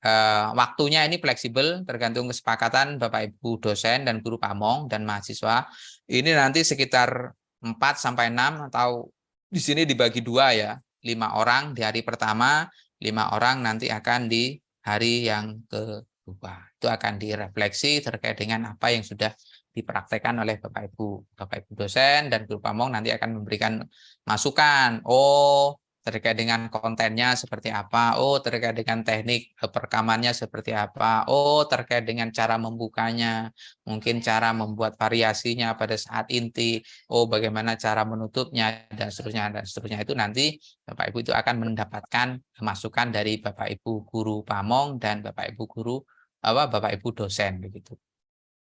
waktunya ini fleksibel tergantung kesepakatan Bapak Ibu dosen dan guru pamong dan mahasiswa. Ini nanti sekitar 4-6 atau di sini dibagi 2 ya, 5 orang di hari pertama, 5 orang nanti akan di hari yang kedua. Itu akan direfleksi terkait dengan apa yang sudah dipraktekkan oleh Bapak Ibu dosen dan guru pamong nanti akan memberikan masukan. Oh, terkait dengan kontennya seperti apa, oh terkait dengan teknik perekamannya seperti apa, oh terkait dengan cara membukanya, mungkin cara membuat variasinya pada saat inti, oh bagaimana cara menutupnya dan seterusnya itu nanti Bapak Ibu itu akan mendapatkan masukan dari Bapak Ibu guru pamong dan Bapak Ibu guru Bapak Ibu dosen begitu.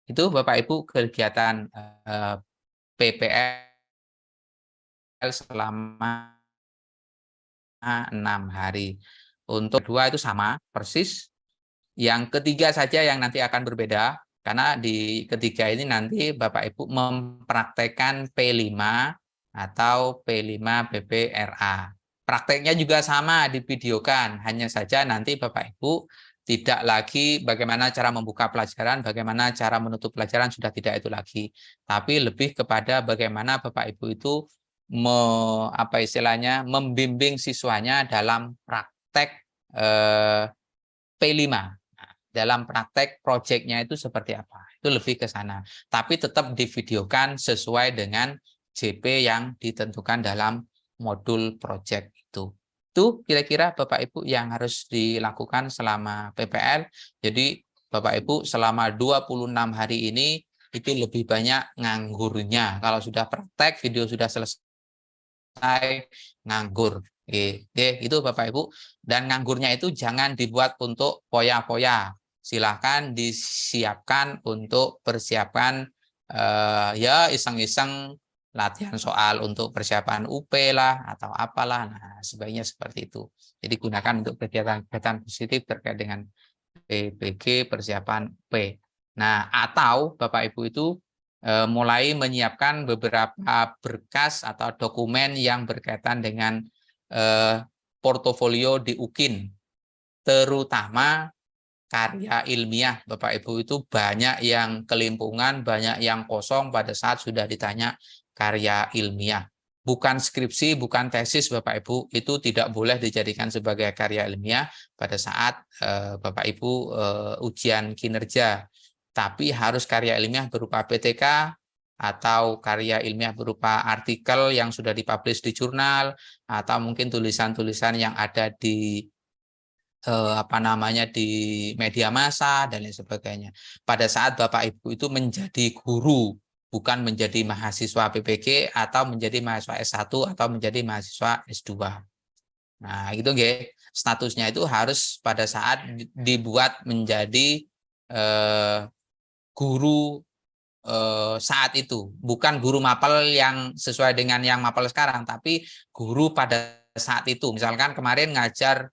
Itu Bapak Ibu kegiatan PPL selama 6 hari. Untuk kedua itu sama persis. Yang ketiga saja yang nanti akan berbeda, karena di ketiga ini nanti Bapak Ibu mempraktekkan P5 atau P5 BPRA. Prakteknya juga sama divideokan, hanya saja nanti Bapak Ibu tidak lagi bagaimana cara membuka pelajaran, bagaimana cara menutup pelajaran, sudah tidak itu lagi. Tapi lebih kepada bagaimana Bapak Ibu itu membimbing siswanya dalam praktek P5. Dalam praktek proyeknya itu seperti apa. Itu lebih ke sana. Tapi tetap divideokan sesuai dengan JP yang ditentukan dalam modul proyek itu. Itu kira-kira Bapak Ibu yang harus dilakukan selama PPL. Jadi Bapak Ibu selama 26 hari ini itu lebih banyak nganggurnya. Kalau sudah praktek, video sudah selesai, nganggur. Oke, itu Bapak Ibu. Dan nganggurnya itu jangan dibuat untuk poya-poya. Silahkan disiapkan untuk persiapan ya iseng-iseng latihan soal untuk persiapan UP lah atau apalah. Nah, sebaiknya seperti itu. Jadi gunakan untuk kegiatan-kegiatan positif terkait dengan PPG persiapan P. Nah, atau Bapak Ibu itu mulai menyiapkan beberapa berkas atau dokumen yang berkaitan dengan portofolio di UKIN, terutama karya ilmiah. Bapak Ibu itu banyak yang kelimpungan, banyak yang kosong pada saat sudah ditanya karya ilmiah. Bukan skripsi, bukan tesis Bapak Ibu, itu tidak boleh dijadikan sebagai karya ilmiah pada saat Bapak Ibu ujian kinerja. Tapi harus karya ilmiah berupa PTK atau karya ilmiah berupa artikel yang sudah dipublish di jurnal atau mungkin tulisan-tulisan yang ada di di media massa dan lain sebagainya. Pada saat Bapak Ibu itu menjadi guru, bukan menjadi mahasiswa PPG atau menjadi mahasiswa S1 atau menjadi mahasiswa S2. Nah, gitu nggih. Statusnya itu harus pada saat dibuat menjadi guru saat itu, bukan guru mapel yang sesuai dengan yang mapel sekarang, tapi guru pada saat itu. Misalkan kemarin ngajar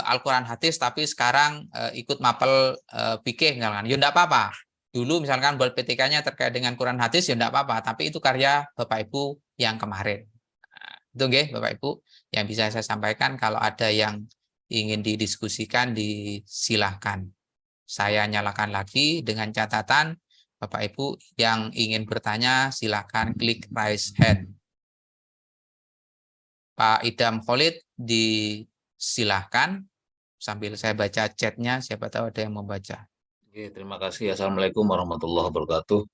Al-Quran hadis, tapi sekarang ikut mapel fikih, misalkan, ya enggak apa-apa. Dulu misalkan buat PTK-nya terkait dengan Quran hadis, ya enggak apa-apa, tapi itu karya Bapak Ibu yang kemarin. Nah, itu nggih Bapak Ibu yang bisa saya sampaikan. Kalau ada yang ingin didiskusikan, disilahkan. Saya nyalakan lagi dengan catatan Bapak Ibu yang ingin bertanya silakan klik raise hand. Pak Idam Khalid disilahkan sambil saya baca chatnya, siapa tahu ada yang membaca. Oke, terima kasih. Assalamualaikum warahmatullahi wabarakatuh.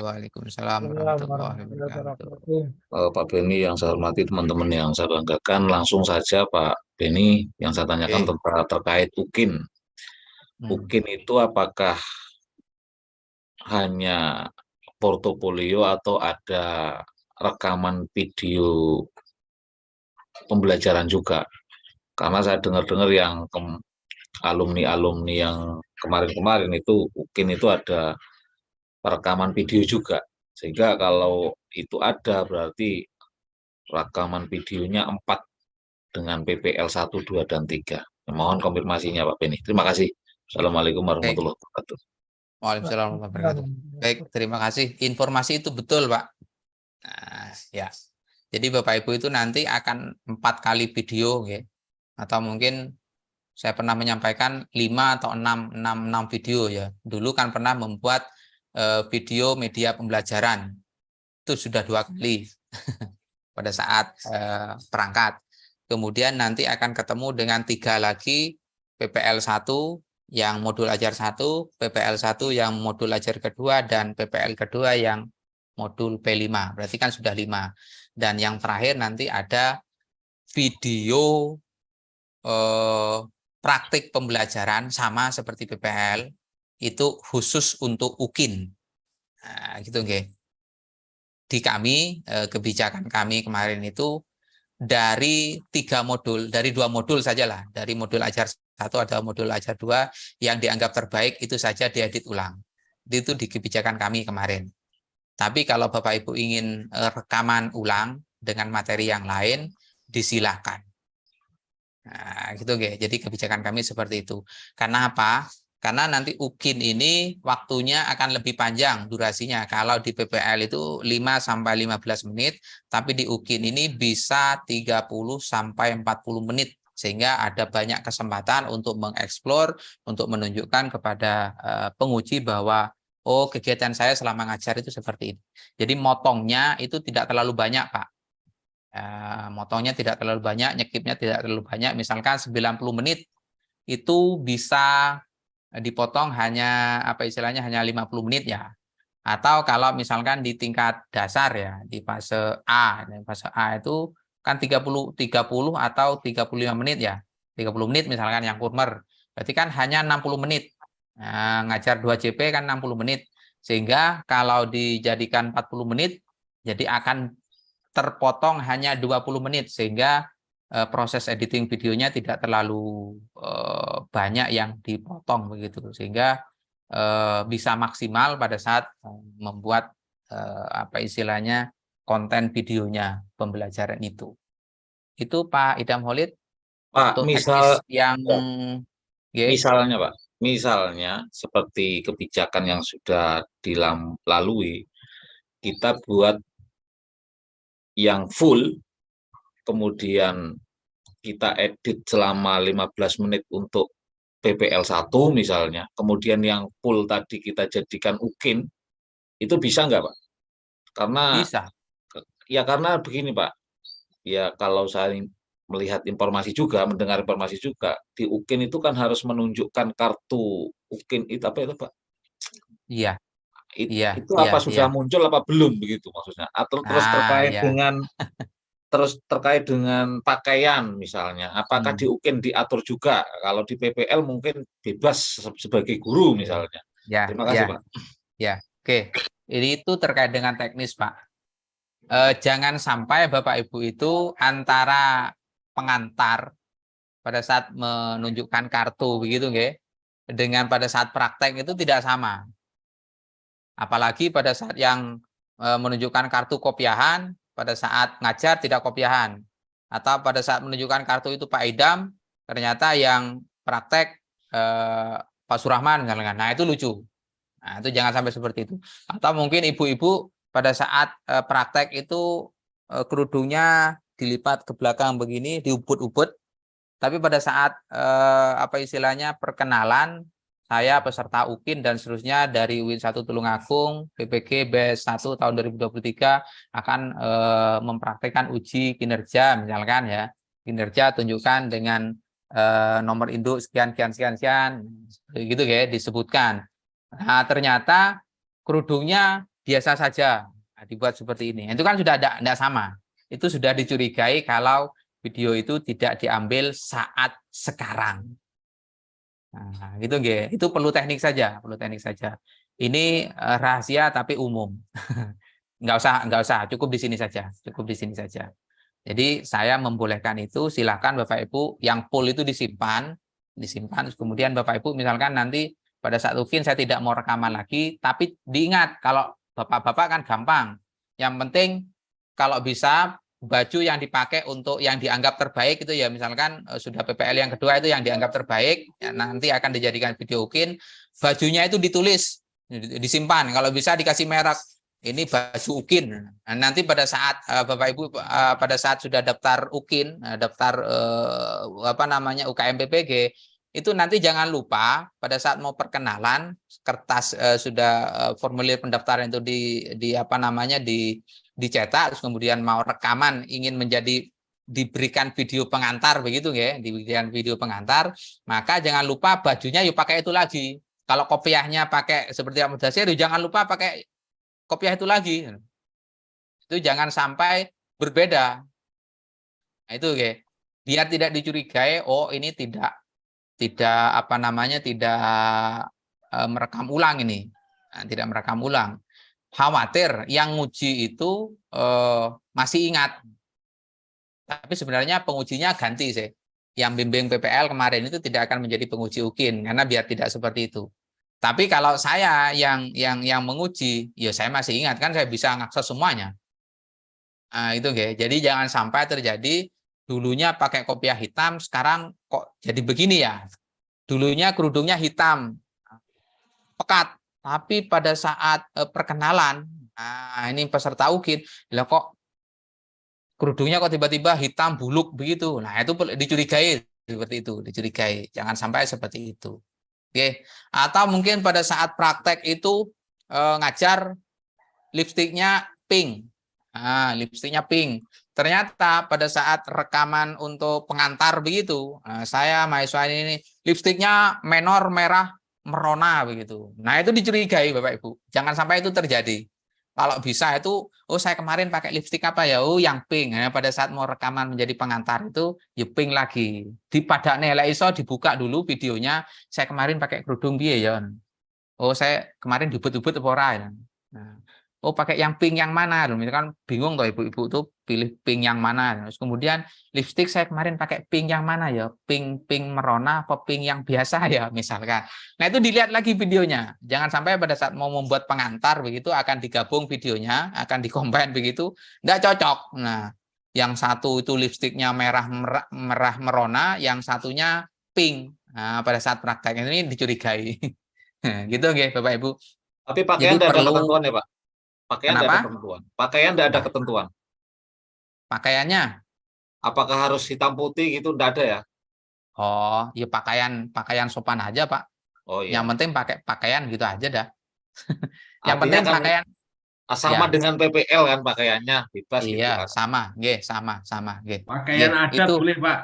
Waalaikumsalam warahmatullahi wabarakatuh. Pak Beni yang saya hormati, teman-teman yang saya banggakan, langsung saja Pak Beni yang saya tanyakan terkait UKIN. UKIN itu apakah hanya portofolio atau ada rekaman video pembelajaran juga? Karena saya dengar-dengar yang alumni-alumni yang kemarin-kemarin itu UKIN itu ada rekaman video juga. Sehingga kalau itu ada berarti rekaman videonya 4 dengan PPL 1, 2, dan 3. Mohon konfirmasinya Pak Beni. Terima kasih. Assalamualaikum warahmatullahi wabarakatuh. Waalaikumsalam warahmatullahi wabarakatuh. Baik, terima kasih. Informasi itu betul, Pak. Nah, ya. Jadi Bapak Ibu itu nanti akan 4 kali video, ya. Atau mungkin saya pernah menyampaikan 5 atau 6 video ya. Dulu kan pernah membuat video media pembelajaran. Itu sudah 2 kali pada saat perangkat. Kemudian nanti akan ketemu dengan 3 lagi PPL 1 yang modul ajar 1, PPL 1 yang modul ajar kedua, dan PPL kedua yang modul P5. Berarti kan sudah 5. Dan yang terakhir nanti ada video praktik pembelajaran sama seperti PPL, itu khusus untuk UKIN. Nah, gitu nggih. Di kami, kebijakan kami kemarin itu dari 3 modul, dari 2 modul sajalah, dari modul ajar 1 ada modul ajar 2 yang dianggap terbaik itu saja diedit ulang. Itu di kebijakan kami kemarin. Tapi kalau Bapak Ibu ingin rekaman ulang dengan materi yang lain, disilakan. Nah, gitu nggih. Jadi kebijakan kami seperti itu. Karena apa? Karena nanti UKIN ini waktunya akan lebih panjang durasinya. Kalau di PPL itu 5-15 menit, tapi di UKIN ini bisa 30-40 menit. Sehingga ada banyak kesempatan untuk mengeksplor, untuk menunjukkan kepada penguji bahwa oh, kegiatan saya selama ngajar itu seperti ini. Jadi motongnya itu tidak terlalu banyak, Pak. Motongnya tidak terlalu banyak, nyekipnya tidak terlalu banyak. Misalkan 90 menit itu bisa dipotong hanya apa istilahnya hanya 50 menit ya. Atau kalau misalkan di tingkat dasar ya, di fase A, fase A itu kan 30 atau 35 menit ya. 30 menit misalkan yang kurmer. Berarti kan hanya 60 menit. Nah, ngajar 2 JP kan 60 menit. Sehingga kalau dijadikan 40 menit jadi akan terpotong hanya 20 menit sehingga proses editing videonya tidak terlalu banyak yang dipotong begitu, sehingga bisa maksimal pada saat membuat apa istilahnya konten videonya pembelajaran itu. Itu Pak Idam Holid. Pak, untuk misal teknis yang misalnya Pak, misalnya seperti kebijakan yang sudah dilalui, kita buat yang full, kemudian kita edit selama 15 menit untuk PPL 1 misalnya, kemudian yang full tadi kita jadikan UKIN, itu bisa nggak Pak? Karena bisa. Ya karena begini Pak, ya kalau saya melihat informasi juga, mendengar informasi juga, di UKIN itu kan harus menunjukkan kartu UKIN itu apa itu Pak? Iya. Itu apa sudah muncul apa belum begitu maksudnya? Atau terus terkait dengan pakaian misalnya, apakah di UKIN diatur juga? Kalau di PPL mungkin bebas sebagai guru misalnya. Terima kasih Pak. Ya, oke. Ini itu terkait dengan teknis Pak. Jangan sampai Bapak Ibu itu antara pengantar pada saat menunjukkan kartu begitu nggih, dengan pada saat praktek itu tidak sama. Apalagi pada saat yang menunjukkan kartu kopiahan, pada saat ngajar tidak kopiahan. Atau pada saat menunjukkan kartu itu Pak Idam, ternyata yang praktek Pak Surahman. Nah itu lucu. Nah itu jangan sampai seperti itu. Atau mungkin ibu-ibu pada saat praktek itu kerudungnya dilipat ke belakang begini, diubut-ubut. Tapi pada saat apa istilahnya perkenalan, saya peserta UKIN dan seterusnya dari UIN 1 Tulungagung, PPG BES 1 tahun 2023 akan mempraktekkan uji kinerja misalkan ya. Kinerja tunjukkan dengan nomor induk sekian gitu ya disebutkan. Nah, ternyata kerudungnya biasa saja. Nah, dibuat seperti ini. Itu kan sudah tidak sama. Itu sudah dicurigai kalau video itu tidak diambil saat sekarang. Nah, gitu nggih. Itu perlu teknik saja, Ini rahasia tapi umum. Nggak usah, cukup di sini saja, Jadi saya membolehkan itu, silakan Bapak Ibu yang full itu disimpan, kemudian Bapak Ibu misalkan nanti pada saat UKIN saya tidak mau rekaman lagi, tapi diingat kalau Bapak-bapak kan gampang. Yang penting kalau bisa baju yang dipakai untuk yang dianggap terbaik itu ya misalkan sudah PPL yang kedua itu yang dianggap terbaik ya, nanti akan dijadikan video UKIN, bajunya itu ditulis, disimpan, kalau bisa dikasih merek ini baju UKIN. Nah, nanti pada saat Bapak Ibu pada saat sudah daftar UKIN, daftar apa namanya UKM PPG, itu nanti jangan lupa pada saat mau perkenalan kertas sudah formulir pendaftaran itu di apa namanya dicetak, terus kemudian mau rekaman ingin menjadi diberikan video pengantar begitu ya, diberikan video pengantar, maka jangan lupa bajunya yuk pakai itu lagi. Kalau kopiahnya pakai seperti yang Mudasir, jangan lupa pakai kopiah itu lagi. Itu jangan sampai berbeda. Nah, itu ya. Biar tidak dicurigai, oh ini tidak apa namanya, tidak merekam ulang ini. Nah, tidak merekam ulang. Khawatir yang nguji itu masih ingat. Tapi sebenarnya pengujinya ganti sih. Yang bimbing PPL kemarin itu tidak akan menjadi penguji UKIN karena biar tidak seperti itu. Tapi kalau saya yang menguji, ya saya masih ingat kan, saya bisa ngakses semuanya. Nah, itu ya. Jadi jangan sampai terjadi dulunya pakai kopiah hitam, sekarang kok jadi begini ya. Dulunya kerudungnya hitam, pekat, tapi pada saat perkenalan, nah ini peserta UKIN, lah kok kerudungnya kok tiba-tiba hitam buluk begitu. Nah, itu dicurigai seperti itu, dicurigai. Jangan sampai seperti itu. Oke. Atau mungkin pada saat praktek itu ngajar lipstiknya pink. Nah, lipstiknya pink. Ternyata pada saat rekaman untuk pengantar begitu, saya mahasiswa ini lipstiknya menor merah merona begitu. Nah, itu dicurigai Bapak Ibu. Jangan sampai itu terjadi. Kalau bisa itu, oh saya kemarin pakai lipstik apa ya? Oh yang pink. Nah, pada saat mau rekaman menjadi pengantar itu, ya pink lagi. Di pada nela iso dibuka dulu videonya. Saya kemarin pakai kerudung piye ya? Oh saya kemarin dibut-but apa ora ya? Nah, oh pakai yang pink yang mana? Itu kan bingung tuh ibu-ibu tuh pilih pink yang mana. Terus kemudian lipstik saya kemarin pakai pink yang mana ya? Pink merona apa pink yang biasa ya misalkan. Nah itu dilihat lagi videonya. Jangan sampai pada saat mau membuat pengantar begitu akan digabung videonya, akan dikombin begitu, nggak cocok. Nah yang satu itu lipstiknya merah merona, yang satunya pink. Nah pada saat praktek ini dicurigai. Gitu nggih Bapak Ibu. Tapi pakaian tidak ada ketentuan ya Pak? Pakaian tidak ada ketentuan. Pakaian tidak ada ketentuan. Pakaiannya? Apakah harus hitam putih gitu? Tidak ada ya? Oh, ya pakaian sopan aja Pak. Oh iya. Yang penting pakai pakaian gitu aja dah. Yang Artinya penting kan pakaian sama ya. dengan PPL kan pakaiannya bebas iya, gitu kan. sama, nggih, sama, nggih. Pakaian adat itu boleh, Pak.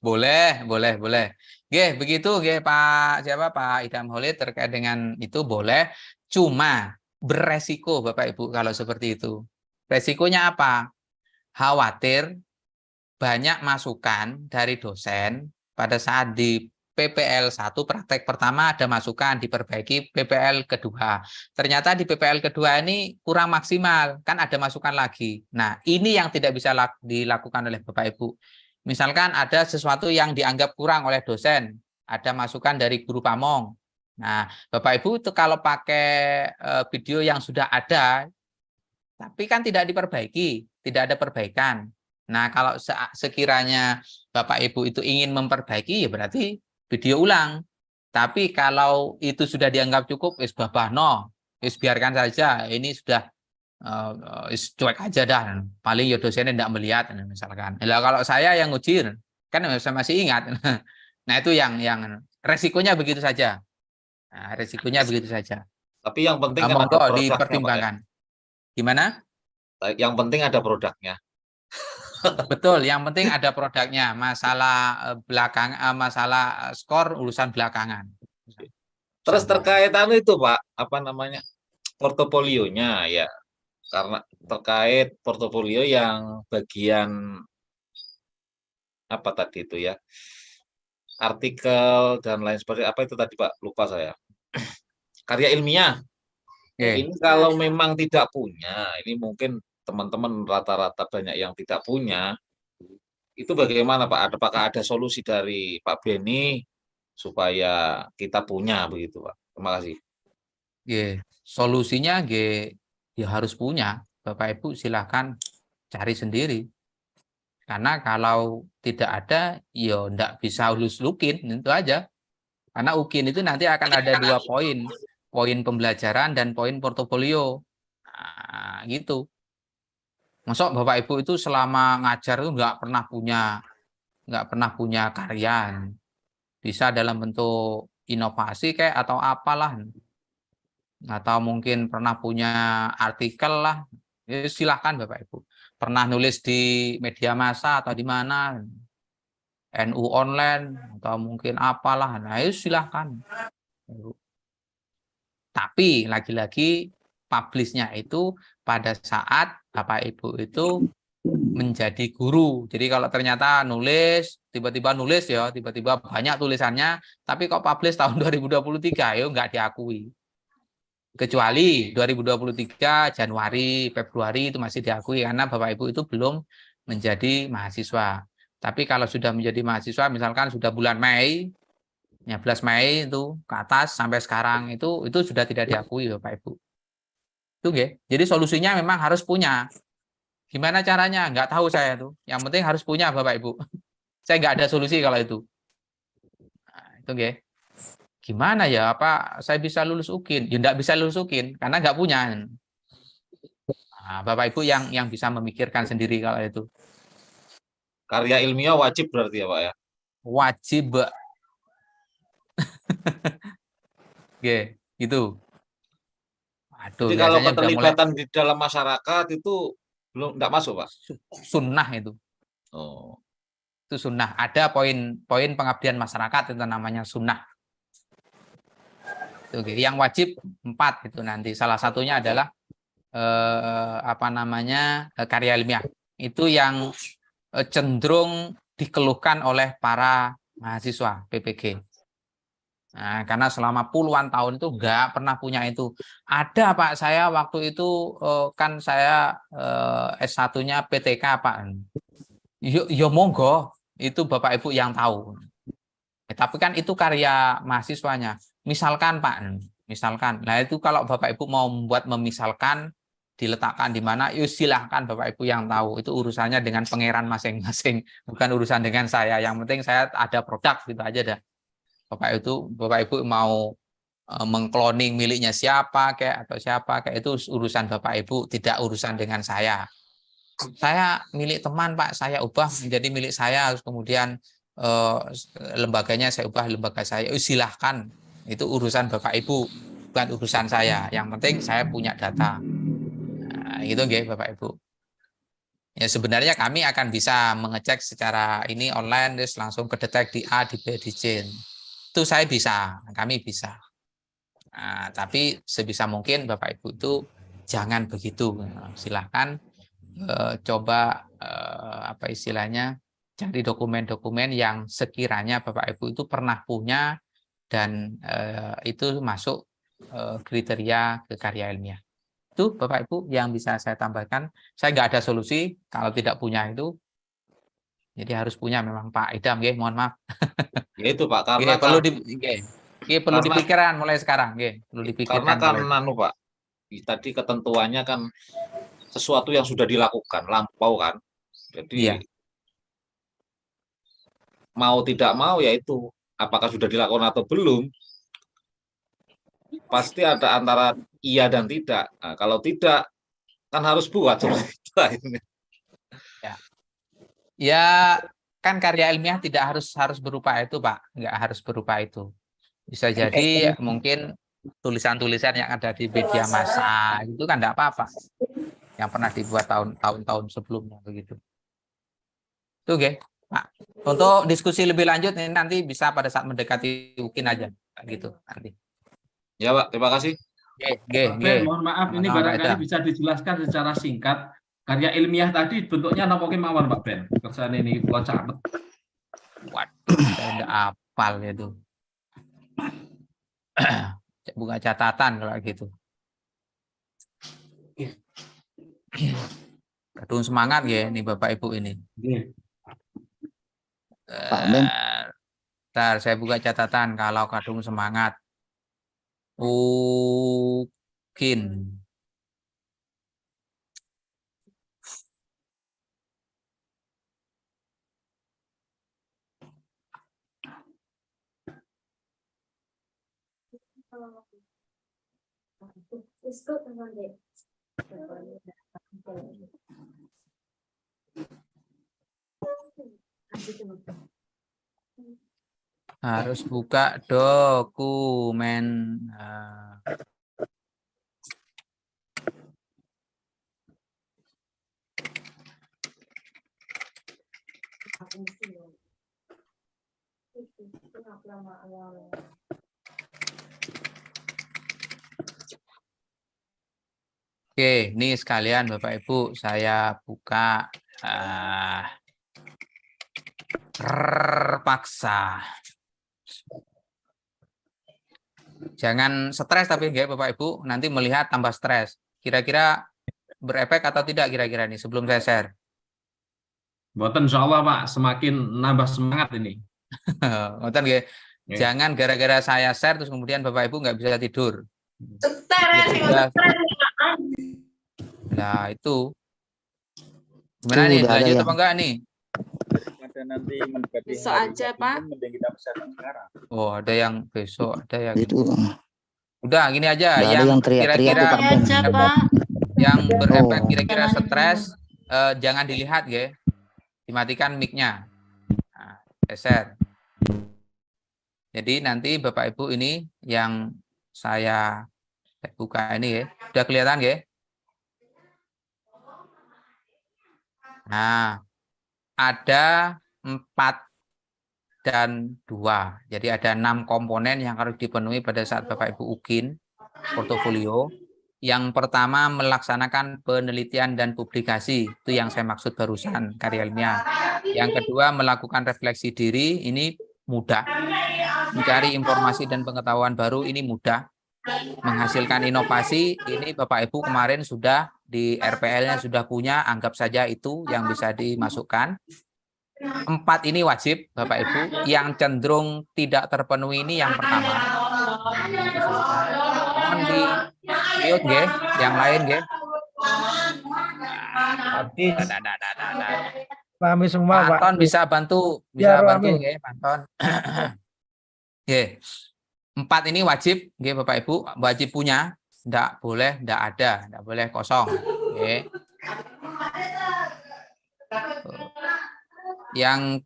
boleh. Nggih, begitu nggih Pak Idham Khalid terkait dengan itu boleh, cuma beresiko Bapak Ibu kalau seperti itu. Resikonya apa? Khawatir banyak masukan dari dosen pada saat di PPL 1 praktek pertama ada masukan diperbaiki PPL kedua. Ternyata di PPL kedua ini kurang maksimal, kan ada masukan lagi. Nah, ini yang tidak bisa dilakukan oleh Bapak Ibu. Misalkan ada sesuatu yang dianggap kurang oleh dosen, ada masukan dari guru pamong. Nah, Bapak Ibu itu kalau pakai video yang sudah ada, tapi kan tidak diperbaiki, tidak ada perbaikan. Nah, kalau sekiranya Bapak Ibu itu ingin memperbaiki, ya berarti video ulang. Tapi kalau itu sudah dianggap cukup, wis babahno, wis biarkan saja. Ini sudah cuek aja dah. Paling ya dosennya tidak melihat misalkan. Nah, kalau saya yang nguji, kan saya masih ingat. Nah, itu yang resikonya begitu saja. Nah, resikonya begitu saja. Tapi yang penting kan ada monggo produknya, dipertimbangkan. Gimana? Yang penting ada produknya. Betul, yang penting ada produknya. Masalah masalah skor urusan belakangan. Terus terkait itu Pak, apa namanya? Portofolionya ya. Karena terkait portofolio yang bagian apa tadi itu ya? Artikel dan lain sebagainya. Apa itu tadi Pak? Lupa saya. Karya ilmiah. Ini kalau memang tidak punya, ini mungkin teman-teman rata-rata banyak yang tidak punya, itu bagaimana Pak? Apakah ada solusi dari Pak Beni supaya kita punya begitu Pak? Terima kasih. Solusinya ya harus punya. Bapak Ibu silakan cari sendiri. Karena kalau tidak ada, ya enggak bisa lulus UKIN, itu aja. Karena UKIN itu nanti akan ada 2 poin. Poin pembelajaran dan poin portofolio. Nah, gitu. Masuk Bapak Ibu itu selama ngajar itu nggak pernah punya karya, bisa dalam bentuk inovasi kayak atau apalah, atau mungkin pernah punya artikel lah, silahkan Bapak Ibu. pernah nulis di media massa atau di mana, NU online atau mungkin apalah, nah itu silahkan. Tapi lagi-lagi publishnya itu pada saat Bapak Ibu itu menjadi guru. Jadi kalau ternyata nulis, tiba-tiba nulis ya, tiba-tiba banyak tulisannya, tapi kok publish tahun 2023, ya nggak diakui. Kecuali 2023 Januari, Februari itu masih diakui karena Bapak Ibu itu belum menjadi mahasiswa. Tapi kalau sudah menjadi mahasiswa, misalkan sudah bulan Mei, 15 Mei itu ke atas sampai sekarang itu sudah tidak diakui Bapak Ibu. Itu nggih. Jadi solusinya memang harus punya. Gimana caranya? Nggak tahu saya tuh. Yang penting harus punya Bapak Ibu. Saya nggak ada solusi kalau itu. Nah, itu nggih. Gimana ya? Apa saya bisa lulus UKIN? Ya nggak bisa lulus UKIN karena nggak punya. Nah, Bapak Ibu yang bisa memikirkan sendiri kalau itu. Karya ilmiah wajib berarti ya Pak ya? Wajib. Oke, gitu. Aduh, Jadi kalau biasanya udah mulai keterlibatan di dalam masyarakat itu belum enggak masuk, Pak? sunnah itu. Oh. Itu sunnah. Ada poin pengabdian masyarakat itu namanya sunnah. Itu, yang wajib 4 itu nanti. Salah satunya adalah karya ilmiah. Itu yang cenderung dikeluhkan oleh para mahasiswa PPG. Nah, karena selama puluhan tahun itu nggak pernah punya itu. Ada Pak, saya waktu itu kan saya S1-nya PTK Pak. Yo monggo, itu Bapak Ibu yang tahu. Tapi kan itu karya mahasiswanya. Misalkan Pak, misalkan. Nah itu kalau Bapak Ibu mau membuat memisalkan, diletakkan di mana, yuk silahkan Bapak Ibu yang tahu. Itu urusannya dengan pangeran masing-masing, bukan urusan dengan saya. Yang penting saya ada produk gitu aja dah. Bapak Ibu mau mengkloning miliknya siapa kayak atau siapa kayak itu urusan Bapak Ibu, tidak urusan dengan saya. Saya milik teman Pak, saya ubah menjadi milik saya, kemudian lembaganya saya ubah lembaga saya. Silahkan, itu urusan Bapak Ibu, bukan urusan saya. Yang penting saya punya data. Nah, gitu nggih Bapak Ibu. Ya sebenarnya kami akan bisa mengecek secara ini online, terus langsung kedetek di A, di B, di C. Itu saya bisa, kami bisa. Nah, tapi sebisa mungkin Bapak Ibu itu jangan begitu. Silahkan coba apa istilahnya, cari dokumen-dokumen yang sekiranya Bapak Ibu itu pernah punya dan itu masuk kriteria ke karya ilmiah. Itu Bapak Ibu yang bisa saya tambahkan. Saya nggak ada solusi kalau tidak punya itu. Jadi harus punya memang Pak Idam, mohon maaf. Ya itu Pak, karena perlu dipikirkan mulai sekarang, perlu dipikirkan. Karena Pak, tadi ketentuannya kan sesuatu yang sudah dilakukan, lampau kan. Jadi mau tidak mau ya itu, apakah sudah dilakukan atau belum, pasti ada antara iya dan tidak. Nah, kalau tidak, kan harus buat seperti itu. Ya, kan karya ilmiah tidak harus berupa itu, Pak. Nggak harus berupa itu. Bisa jadi mungkin tulisan-tulisan yang ada di media massa itu kan enggak apa-apa. Yang pernah dibuat tahun-tahun sebelumnya begitu. Itu Pak. Untuk diskusi lebih lanjut ini nanti bisa pada saat mendekati UKIN aja gitu nanti. Ya, Pak, terima kasih. Mohon maaf, ini barangkali bisa dijelaskan secara singkat. Karya ilmiah tadi bentuknya apa kemauan Pak Ben? Kesan ini gua catat. Waduh, saya enggak hafal itu. Buka catatan kalau gitu. Kadung semangat ya nih Bapak Ibu ini. Bentar, saya buka catatan kalau kadung semangat. UKIN. Harus buka dokumen. Oke, ini sekalian Bapak Ibu, saya buka terpaksa. Jangan stres tapi ya Bapak Ibu, nanti melihat tambah stres. Kira-kira berefek atau tidak kira-kira ini sebelum saya share? Boten insya Allah Pak, semakin nambah semangat ini. Ngoten nggih. Jangan gara-gara saya share terus kemudian Bapak Ibu nggak bisa tidur. Nah itu gimana nih, lanjut apa enggak nih? Nanti besok aja Pak. kita pesan sekarang. Oh ada yang besok, ada yang Itu udah gini aja, nggak ada yang teriak-teriak kira-kira tuh, aja Pak. yang berefek Oh. kira-kira stres, jangan dilihat ya, dimatikan mic-nya. Nah, geser. Jadi nanti Bapak Ibu ini yang saya buka ini ya, udah kelihatan ya? Nah, ada 4 dan 2. Jadi ada 6 komponen yang harus dipenuhi pada saat Bapak Ibu UKIN portofolio. Yang pertama melaksanakan penelitian dan publikasi, itu yang saya maksud barusan, karya ilmiah. Yang kedua melakukan refleksi diri, ini mudah. Mencari informasi dan pengetahuan baru, ini mudah. Menghasilkan inovasi, ini Bapak Ibu kemarin sudah di RPL-nya sudah punya, anggap saja itu yang bisa dimasukkan. 4 ini wajib Bapak Ibu, yang cenderung tidak terpenuhi ini yang pertama. Mohon di mute nggih, yang lain nggih. Pahami semua Pak. Panton bisa bantu, Ya, bantu Amin. nggih, Panton. Nggih. 4 ini wajib nggih Bapak Ibu, wajib punya, ndak boleh ndak ada, ndak boleh kosong. Nggih. Yang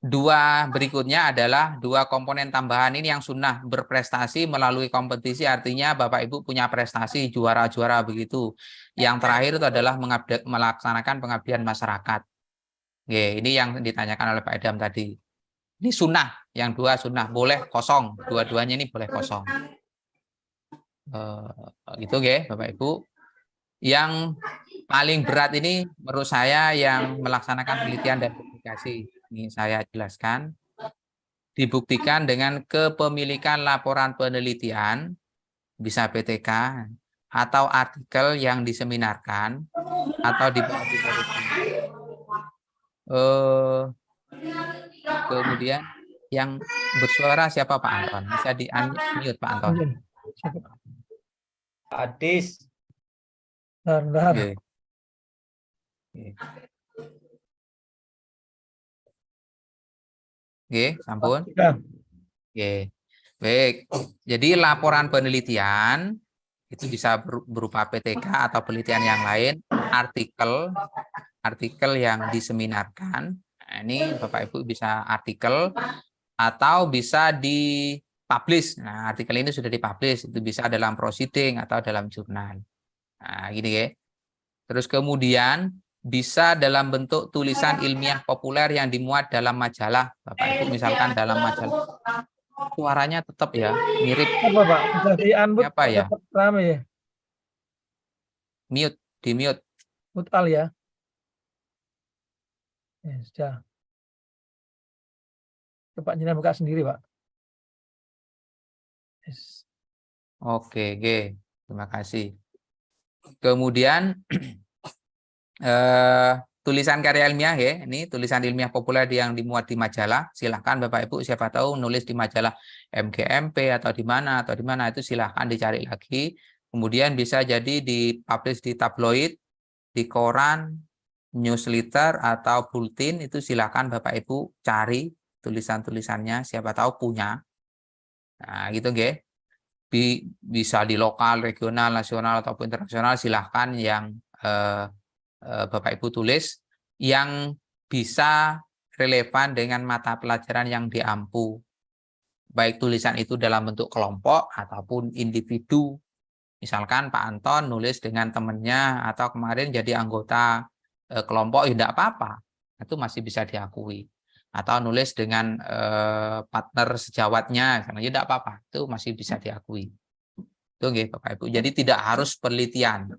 2 berikutnya adalah 2 komponen tambahan ini yang sunnah, berprestasi melalui kompetisi, artinya Bapak Ibu punya prestasi, juara-juara begitu. Yang terakhir itu adalah melaksanakan pengabdian masyarakat. Oke, ini yang ditanyakan oleh Pak Edam tadi. Ini sunnah, yang 2 sunnah, boleh kosong, dua-duanya ini boleh kosong. Gitu nggih Bapak Ibu. Yang paling berat ini menurut saya yang melaksanakan penelitian dan publikasi. Ini saya jelaskan. Dibuktikan dengan kepemilikan laporan penelitian, bisa PTK, atau artikel yang diseminarkan, atau dipublikasikan. Kemudian yang bersuara siapa Pak Anton? Bisa di-unmute Pak Anton. Adis. Bentar. Oke. Oke, sampun. Ya. Oke. Baik. Jadi laporan penelitian itu bisa berupa PTK atau penelitian yang lain, artikel yang diseminarkan. Nah, ini Bapak Ibu bisa artikel atau bisa dipublish. Nah, artikel ini sudah dipublish, itu bisa dalam proceeding atau dalam jurnal. Nah, gini ya. Terus kemudian bisa dalam bentuk tulisan ilmiah populer yang dimuat dalam majalah. Bapak Ibu misalkan dalam majalah. Suaranya tetap ya, mirip. Apa Pak? Sudah di-unmute Apa ya? tetap rame ya? Mute, di mute. Mutal ya. Ya, sudah. Coba jenengan buka sendiri, Pak. Yes. Oke, terima kasih. Kemudian tulisan karya ilmiah ya, ini tulisan ilmiah populer yang dimuat di majalah. Silahkan Bapak Ibu siapa tahu nulis di majalah MGMP atau di mana itu silahkan dicari lagi. Kemudian bisa jadi dipublish di tabloid, di koran, newsletter atau bulletin, itu silahkan Bapak Ibu cari tulisan-tulisannya, siapa tahu punya. Nah, gitu nggih. Bisa di lokal, regional, nasional ataupun internasional, silahkan yang Bapak Ibu tulis yang bisa relevan dengan mata pelajaran yang diampu. Baik tulisan itu dalam bentuk kelompok ataupun individu. Misalkan Pak Anton nulis dengan temannya atau kemarin jadi anggota kelompok, ya tidak apa-apa. Itu masih bisa diakui. atau nulis dengan partner sejawatnya, karena ya tidak apa-apa, itu masih bisa diakui. Itu nggih, Bapak Ibu. Jadi tidak harus penelitian,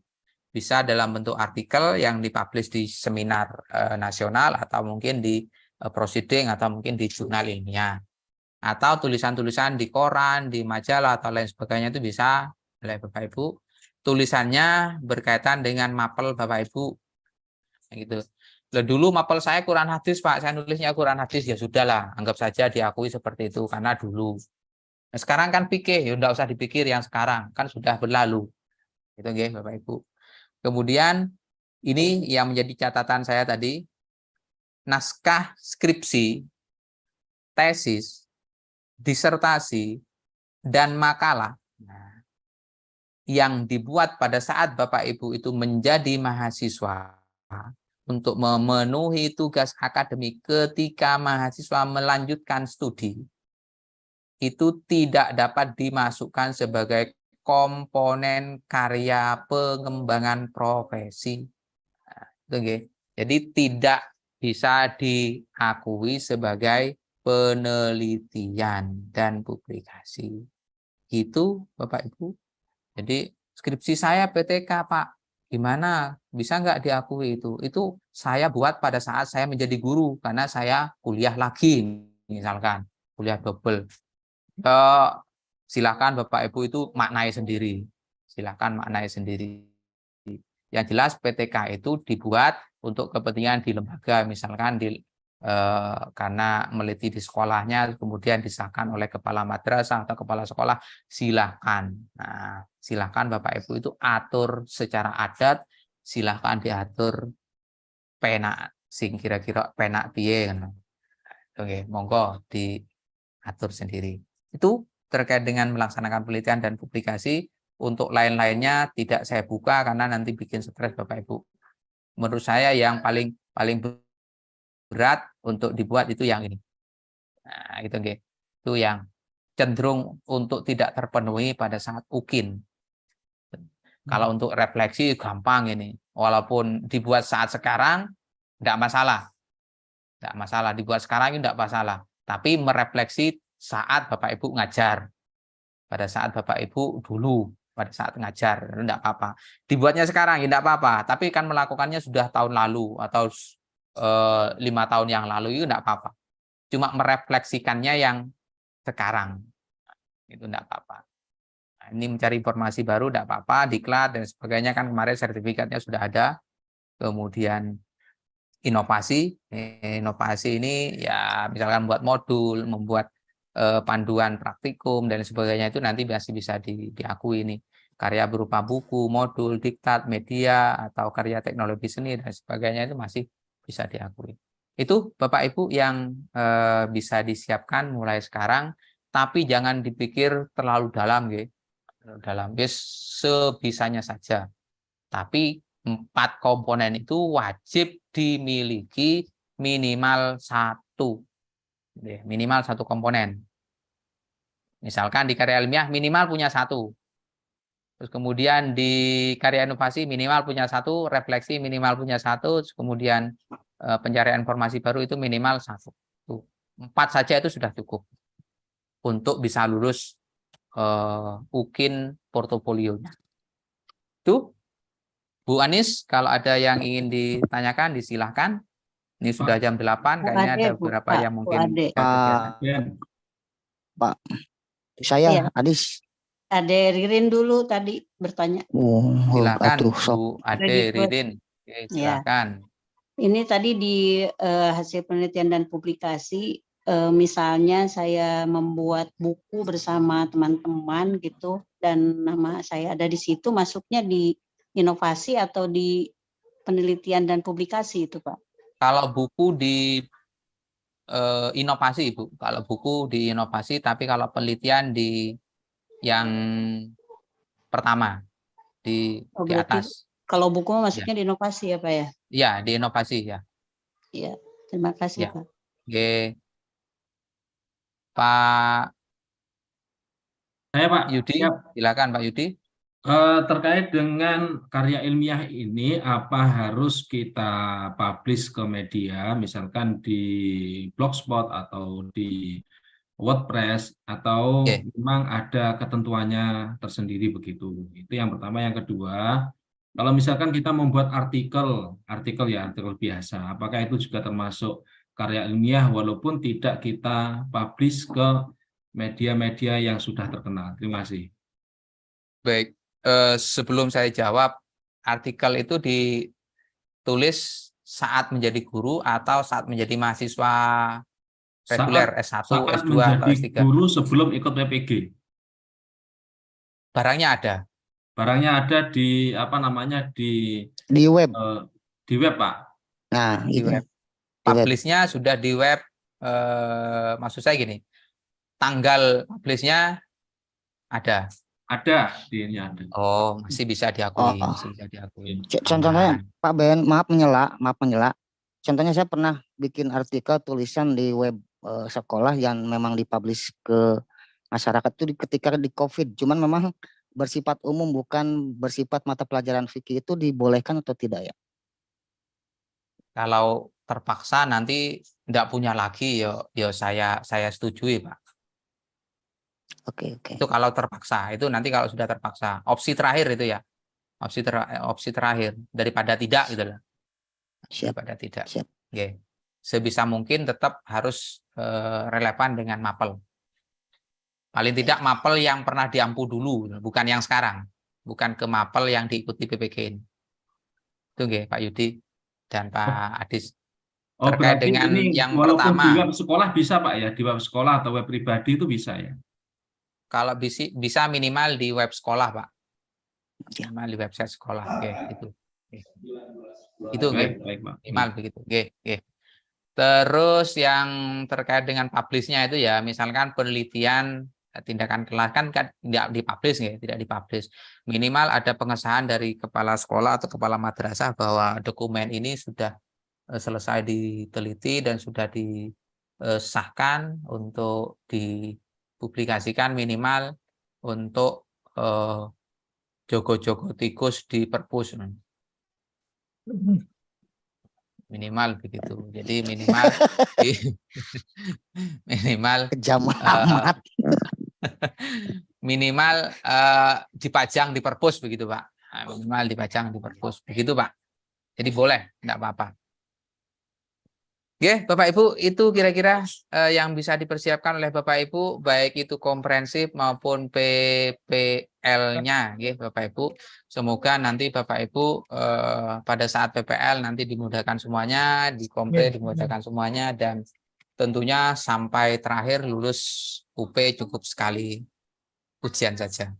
bisa dalam bentuk artikel yang dipublish di seminar nasional atau mungkin di proceeding atau mungkin di jurnal ilmiah, atau tulisan-tulisan di koran, di majalah atau lain sebagainya itu bisa oleh Bapak Ibu. Tulisannya berkaitan dengan mapel Bapak Ibu, gitu. Lah dulu mapel saya Quran hadis Pak, saya nulisnya Quran hadis, ya sudahlah, anggap saja diakui seperti itu karena dulu. Nah, sekarang kan pikir, ya enggak usah dipikir yang sekarang, kan sudah berlalu. Itu nggih Bapak Ibu. Kemudian ini yang menjadi catatan saya tadi, naskah skripsi, tesis, disertasi, dan makalah yang dibuat pada saat Bapak Ibu itu menjadi mahasiswa untuk memenuhi tugas akademik ketika mahasiswa melanjutkan studi, itu tidak dapat dimasukkan sebagai komponen karya pengembangan profesi. Jadi tidak bisa diakui sebagai penelitian dan publikasi. Gitu Bapak Ibu. Jadi skripsi saya PTK Pak, gimana? Bisa nggak diakui itu? Itu saya buat pada saat saya menjadi guru, karena saya kuliah lagi, misalkan kuliah double. Silakan Bapak Ibu itu maknai sendiri. Silakan maknai sendiri. Yang jelas PTK itu dibuat untuk kepentingan di lembaga, misalkan karena meliti di sekolahnya, kemudian disahkan oleh kepala madrasah atau kepala sekolah, silakan. Nah, silakan Bapak Ibu itu atur secara adat, silakan diatur penak sing kira-kira penak piye kan. Oke, monggo diatur sendiri. Itu terkait dengan melaksanakan penelitian dan publikasi. Untuk lain-lainnya tidak saya buka karena nanti bikin stres Bapak Ibu. Menurut saya yang paling berat untuk dibuat itu yang ini. Nah, itu nggih. Itu yang cenderung untuk tidak terpenuhi pada saat UKIN. Kalau untuk refleksi gampang ini. Walaupun dibuat saat sekarang tidak masalah. Tidak masalah dibuat sekarang ini tidak masalah. Tapi merefleksi saat Bapak Ibu ngajar. Pada saat Bapak Ibu dulu pada saat ngajar, tidak apa-apa. Dibuatnya sekarang tidak apa-apa, tapi kan melakukannya sudah tahun lalu atau 5 tahun yang lalu, itu tidak apa-apa. Cuma merefleksikannya yang sekarang, itu tidak apa-apa. Nah, ini mencari informasi baru tidak apa-apa, diklat dan sebagainya, kan kemarin sertifikatnya sudah ada. Kemudian inovasi ini ya misalkan buat modul, membuat panduan praktikum dan sebagainya, itu nanti masih bisa diakui ini. Karya berupa buku, modul, diktat, media, atau karya teknologi seni dan sebagainya itu masih bisa diakui. Itu Bapak Ibu yang bisa disiapkan mulai sekarang, tapi jangan dipikir terlalu dalam, sebisanya saja. Tapi 4 komponen itu wajib dimiliki minimal 1. Minimal 1 komponen. Misalkan di karya ilmiah minimal punya 1. Terus kemudian di karya inovasi minimal punya 1, refleksi minimal punya 1, kemudian pencarian informasi baru itu minimal 1. 4 saja itu sudah cukup untuk bisa lulus UKIN portofolionya. Itu Bu Anis, kalau ada yang ingin ditanyakan disilahkan. Ini sudah jam 8, kayaknya ada beberapa yang mungkin Pak, saya Iya. Adis. Ade Ririn dulu tadi bertanya. Silakan aduh, Bu Ade Ririn. Oke, silakan. Ini tadi di hasil penelitian dan publikasi, misalnya saya membuat buku bersama teman-teman gitu, dan nama saya ada di situ, masuknya di inovasi atau di penelitian dan publikasi itu Pak? Kalau buku di inovasi Bu, kalau buku di inovasi, tapi kalau penelitian di yang pertama di atas. Kalau buku masuknya di inovasi ya Pak ya? Iya, di inovasi ya. Iya, terima kasih Ya. Pak. Oke. Pak Saya Pak. Yudi, Siap. silakan Pak Yudi. Terkait dengan karya ilmiah ini, apa harus kita publish ke media, misalkan di Blogspot atau di WordPress, atau memang ada ketentuannya tersendiri begitu? Itu yang pertama. Yang kedua, kalau misalkan kita membuat artikel biasa, apakah itu juga termasuk karya ilmiah walaupun tidak kita publish ke media-media yang sudah terkenal? Terima kasih. Baik, sebelum saya jawab, artikel itu ditulis saat menjadi guru atau saat menjadi mahasiswa reguler S1, saat S2 atau menjadi S3? guru sebelum ikut WPG. Barangnya ada. Barangnya ada di apa namanya di web. Di web, Pak. Nah, Di itu. web. Publishnya sudah di web. Maksud saya gini, tanggal publishnya ada. Ada, di ini ada. Oh, masih bisa diakui, Oh. masih bisa diakui. Contohnya Pak Ben, maaf menyela. Contohnya saya pernah bikin artikel tulisan di web sekolah yang memang dipublish ke masyarakat itu ketika di COVID. Cuman memang bersifat umum, bukan bersifat mata pelajaran fikih. Itu dibolehkan atau tidak ya? Kalau terpaksa nanti tidak punya lagi, yo saya setujui, Pak. Oke. Itu kalau terpaksa, itu nanti kalau sudah terpaksa. Opsi terakhir itu ya, opsi terakhir daripada tidak gitu loh. Daripada tidak. Siap. Oke. Sebisa mungkin tetap harus relevan dengan mapel. Paling tidak mapel yang pernah diampu dulu, bukan yang sekarang. Bukan ke mapel yang diikuti PPG ini. Itu nggih, Pak Yudi dan Pak Adis. Terkait dengan ini yang walaupun pertama. di web sekolah bisa, Pak, ya? Di web sekolah atau web pribadi itu bisa ya? Kalau bisa minimal di web sekolah, Pak. Minimal di website sekolah. Oke, itu. Itu baik, Pak. Minimal begitu. Oke. Terus yang terkait dengan publishnya itu ya, misalkan penelitian tindakan kelas kan tidak dipublish, tidak dipublish. Minimal ada pengesahan dari kepala sekolah atau kepala madrasah bahwa dokumen ini sudah selesai diteliti dan sudah disahkan untuk dipublikasikan, minimal untuk jogo-jogo tikus di perpus. Minimal begitu. Jadi minimal kejam amat. Minimal dipajang di perpus begitu, Pak. Minimal dipajang di perpus begitu, Pak. Jadi boleh, enggak apa-apa. Oke, Bapak Ibu, itu kira-kira yang bisa dipersiapkan oleh Bapak Ibu, baik itu komprehensif maupun PPL-nya, Bapak Ibu. Semoga nanti Bapak Ibu pada saat PPL nanti dimudahkan semuanya, dimudahkan semuanya, dan tentunya sampai terakhir lulus UP cukup sekali ujian saja.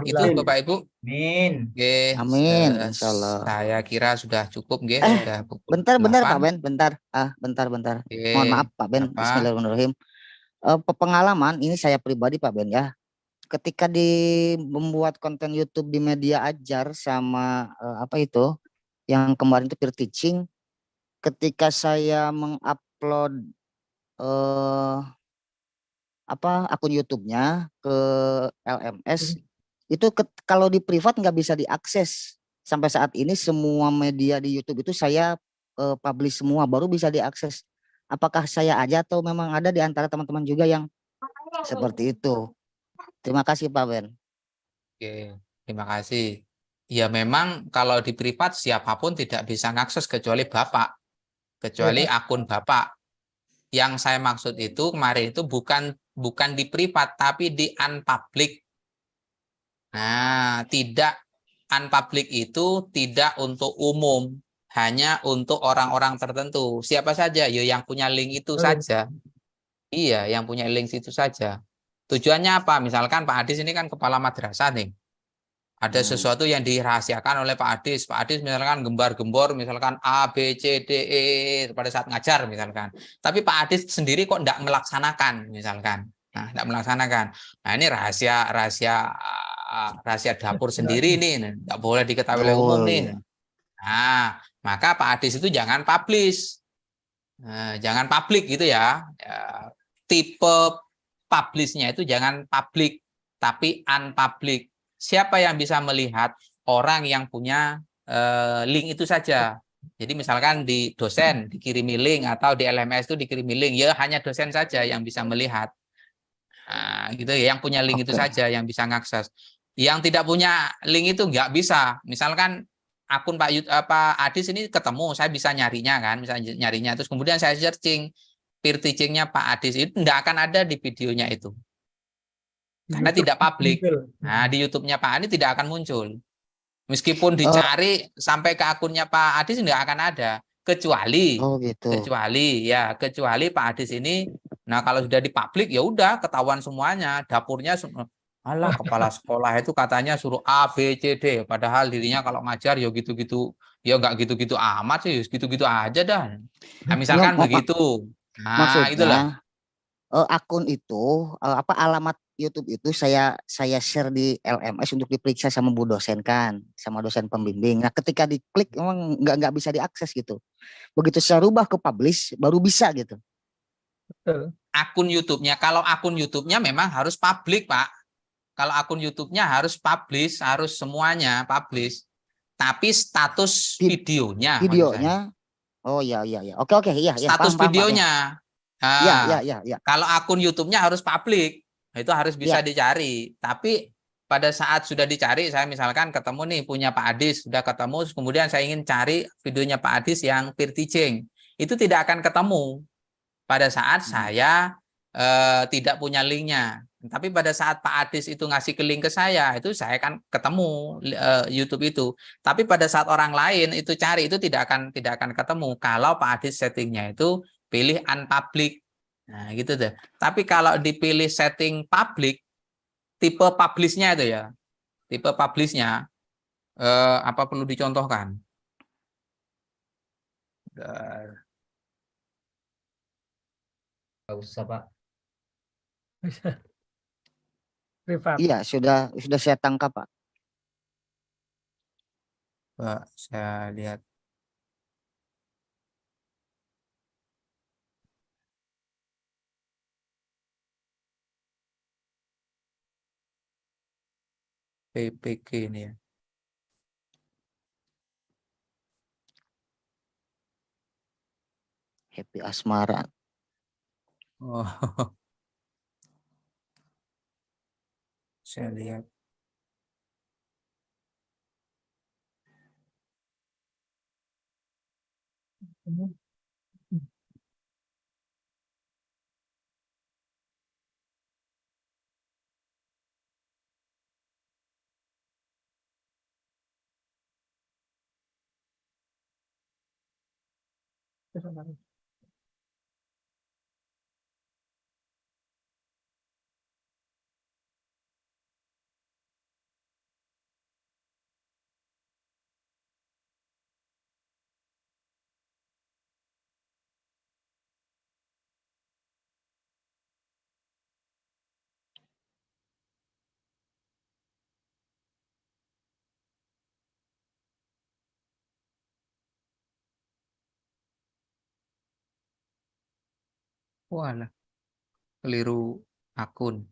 Itu Bapak Ibu. Amin. Amin, insyaallah. Saya kira sudah cukup, sudah bentar Pak Ben, bentar. Bentar. Mohon maaf Pak Ben. Bismillahirrahmanirrahim. Pengalaman ini saya pribadi Pak Ben ya. Ketika membuat konten YouTube di media ajar sama yang kemarin itu peer teaching, ketika saya mengupload akun YouTube-nya ke LMS, itu kalau di privat nggak bisa diakses. Sampai saat ini semua media di YouTube itu saya publish semua, baru bisa diakses. Apakah saya aja atau memang ada di antara teman-teman juga yang seperti itu? Terima kasih Pak Ben. Oke, terima kasih. Ya memang kalau di privat siapapun tidak bisa mengakses kecuali Bapak, kecuali akun Bapak. Yang saya maksud itu kemarin itu bukan di privat tapi di unpublic. Nah, tidak unpublic itu tidak untuk umum, hanya untuk orang-orang tertentu. Siapa saja? Yo yang punya link itu saja. Iya, yang punya link itu saja. Tujuannya apa? Misalkan Pak Adis ini kan kepala madrasah nih. Ada sesuatu yang dirahasiakan oleh Pak Adis. Pak Adis misalkan gembar-gembor, misalkan A, B, C, D, E pada saat ngajar misalkan. Tapi Pak Adis sendiri kok tidak melaksanakan misalkan. Nah, tidak melaksanakan. Nah, ini rahasia dapur sendiri nih, tidak boleh diketahui oleh umum nih. Nah, maka Pak Adis itu jangan publish. Jangan publik gitu ya. Tipe publishnya itu jangan publik, tapi unpublic. siapa yang bisa melihat orang yang punya link itu saja. Jadi misalkan di dosen dikirimi link atau di LMS itu dikirimi link, ya hanya dosen saja yang bisa melihat. Nah, gitu ya, yang punya link itu saja yang bisa mengakses. Yang tidak punya link itu nggak bisa. Misalkan akun Pak Adis ini ketemu, saya bisa nyarinya kan, bisa nyarinya. Terus kemudian saya searching peer teachingnya Pak Adis, itu tidak akan ada di videonya itu. Karena YouTube tidak publik. muncul. Nah, di YouTube-nya Pak Adis tidak akan muncul. Meskipun dicari sampai ke akunnya Pak Adis tidak akan ada. Kecuali, kecuali Pak Adis ini, nah kalau sudah di publik ya udah ketahuan semuanya, dapurnya alah kepala sekolah itu katanya suruh A, B, C, D. Padahal dirinya kalau ngajar ya gitu-gitu, ya nggak gitu-gitu amat sih, gitu-gitu aja dah. Nah, misalkan begitu. Nah, maksudnya, itulah. Akun itu, alamat YouTube itu saya share di LMS untuk diperiksa sama bu dosen kan, sama dosen pembimbing. Nah, ketika diklik emang nggak bisa diakses gitu. Begitu saya rubah ke publish, baru bisa gitu. Betul. Akun YouTube-nya, kalau akun YouTube-nya memang harus publik, Pak. Kalau akun YouTube-nya harus publish, harus semuanya publish. Tapi status videonya. Oh iya. Oke, iya. Status paham, videonya. Pak, ya. Iya. Kalau akun YouTube-nya harus publik, itu harus bisa dicari. Tapi pada saat sudah dicari, saya misalkan ketemu nih punya Pak Adis, sudah ketemu, kemudian saya ingin cari videonya Pak Adis yang peer teaching, itu tidak akan ketemu pada saat saya tidak punya linknya. Tapi pada saat Pak Adis itu ngasih ke link ke saya, itu saya akan ketemu YouTube itu. Tapi pada saat orang lain itu cari, itu tidak akan ketemu. Kalau Pak Adis settingnya itu pilih unpublic. Nah, gitu deh. Tapi kalau dipilih setting public, tipe publish-nya itu ya. Tipe publish-nya apa perlu dicontohkan? Nggak usah, Pak. Privat. Iya, sudah saya tangkap, Pak. Pak, saya lihat. PPG ini ya. Happy Asmara. Oh. Saya lihat. Walah, keliru akun.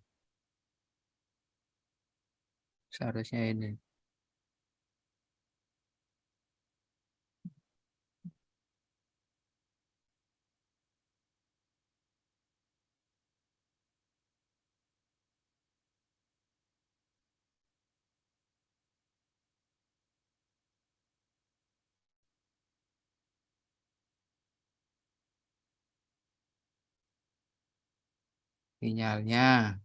Seharusnya ini. Sinyalnya.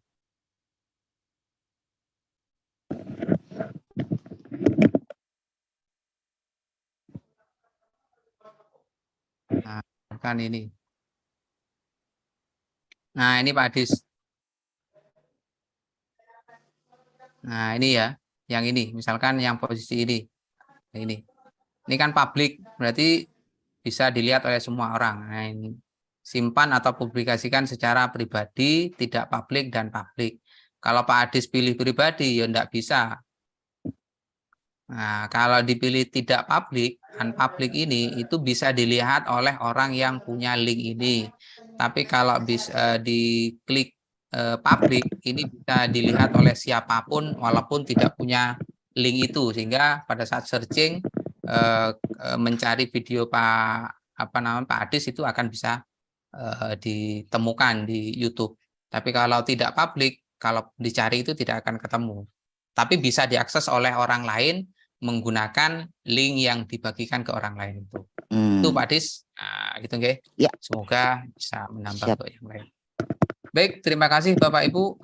Nah, kan ini. Nah, ini Pak Adis. Nah, ini ya, yang ini. Misalkan yang posisi ini. Ini kan publik, berarti bisa dilihat oleh semua orang. Nah, ini. Simpan atau publikasikan secara pribadi, tidak publik dan publik. Kalau Pak Adis pilih pribadi, ya enggak bisa. Nah, kalau dipilih tidak publik, unpublic ini, itu bisa dilihat oleh orang yang punya link ini. Tapi kalau bisa diklik publik, ini bisa dilihat oleh siapapun walaupun tidak punya link itu, sehingga pada saat searching mencari video Pak Adis itu akan bisa ditemukan di YouTube. Tapi kalau tidak publik, kalau dicari itu tidak akan ketemu. Tapi bisa diakses oleh orang lain menggunakan link yang dibagikan ke orang lain itu. Itu Pak Adis, gitu nggih. Ya. Semoga bisa menambah untuk yang lain. Baik, terima kasih Bapak Ibu.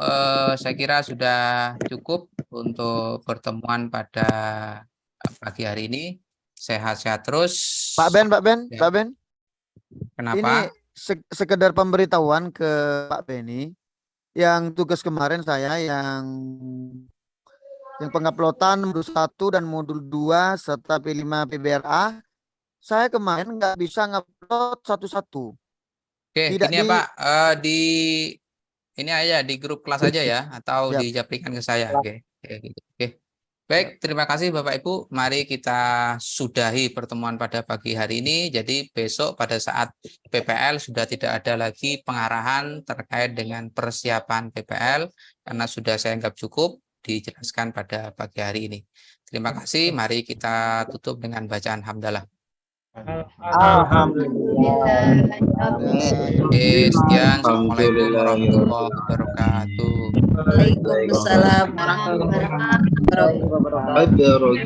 Saya kira sudah cukup untuk pertemuan pada pagi hari ini. Sehat-sehat terus. Pak Ben. Ya. Pak Ben. Kenapa? Ini sekedar pemberitahuan ke Pak Beni. Yang tugas kemarin saya yang penguploadan modul 1 dan modul 2 serta P5 PBRA, saya kemarin nggak bisa ngupload satu-satu. Oke, Tidak ini ya Pak, ini aja di grup kelas aja ya, atau Siap. dijaprikan ke saya. Oke, gitu. Oke. Baik, terima kasih Bapak Ibu. Mari kita sudahi pertemuan pada pagi hari ini. Jadi besok pada saat PPL sudah tidak ada lagi pengarahan terkait dengan persiapan PPL, karena sudah saya anggap cukup dijelaskan pada pagi hari ini. Terima kasih. Mari kita tutup dengan bacaan hamdalah. Sekian. Assalamualaikum warahmatullahi wabarakatuh. Waalaikumsalam warahmatullahi wabarakatuh.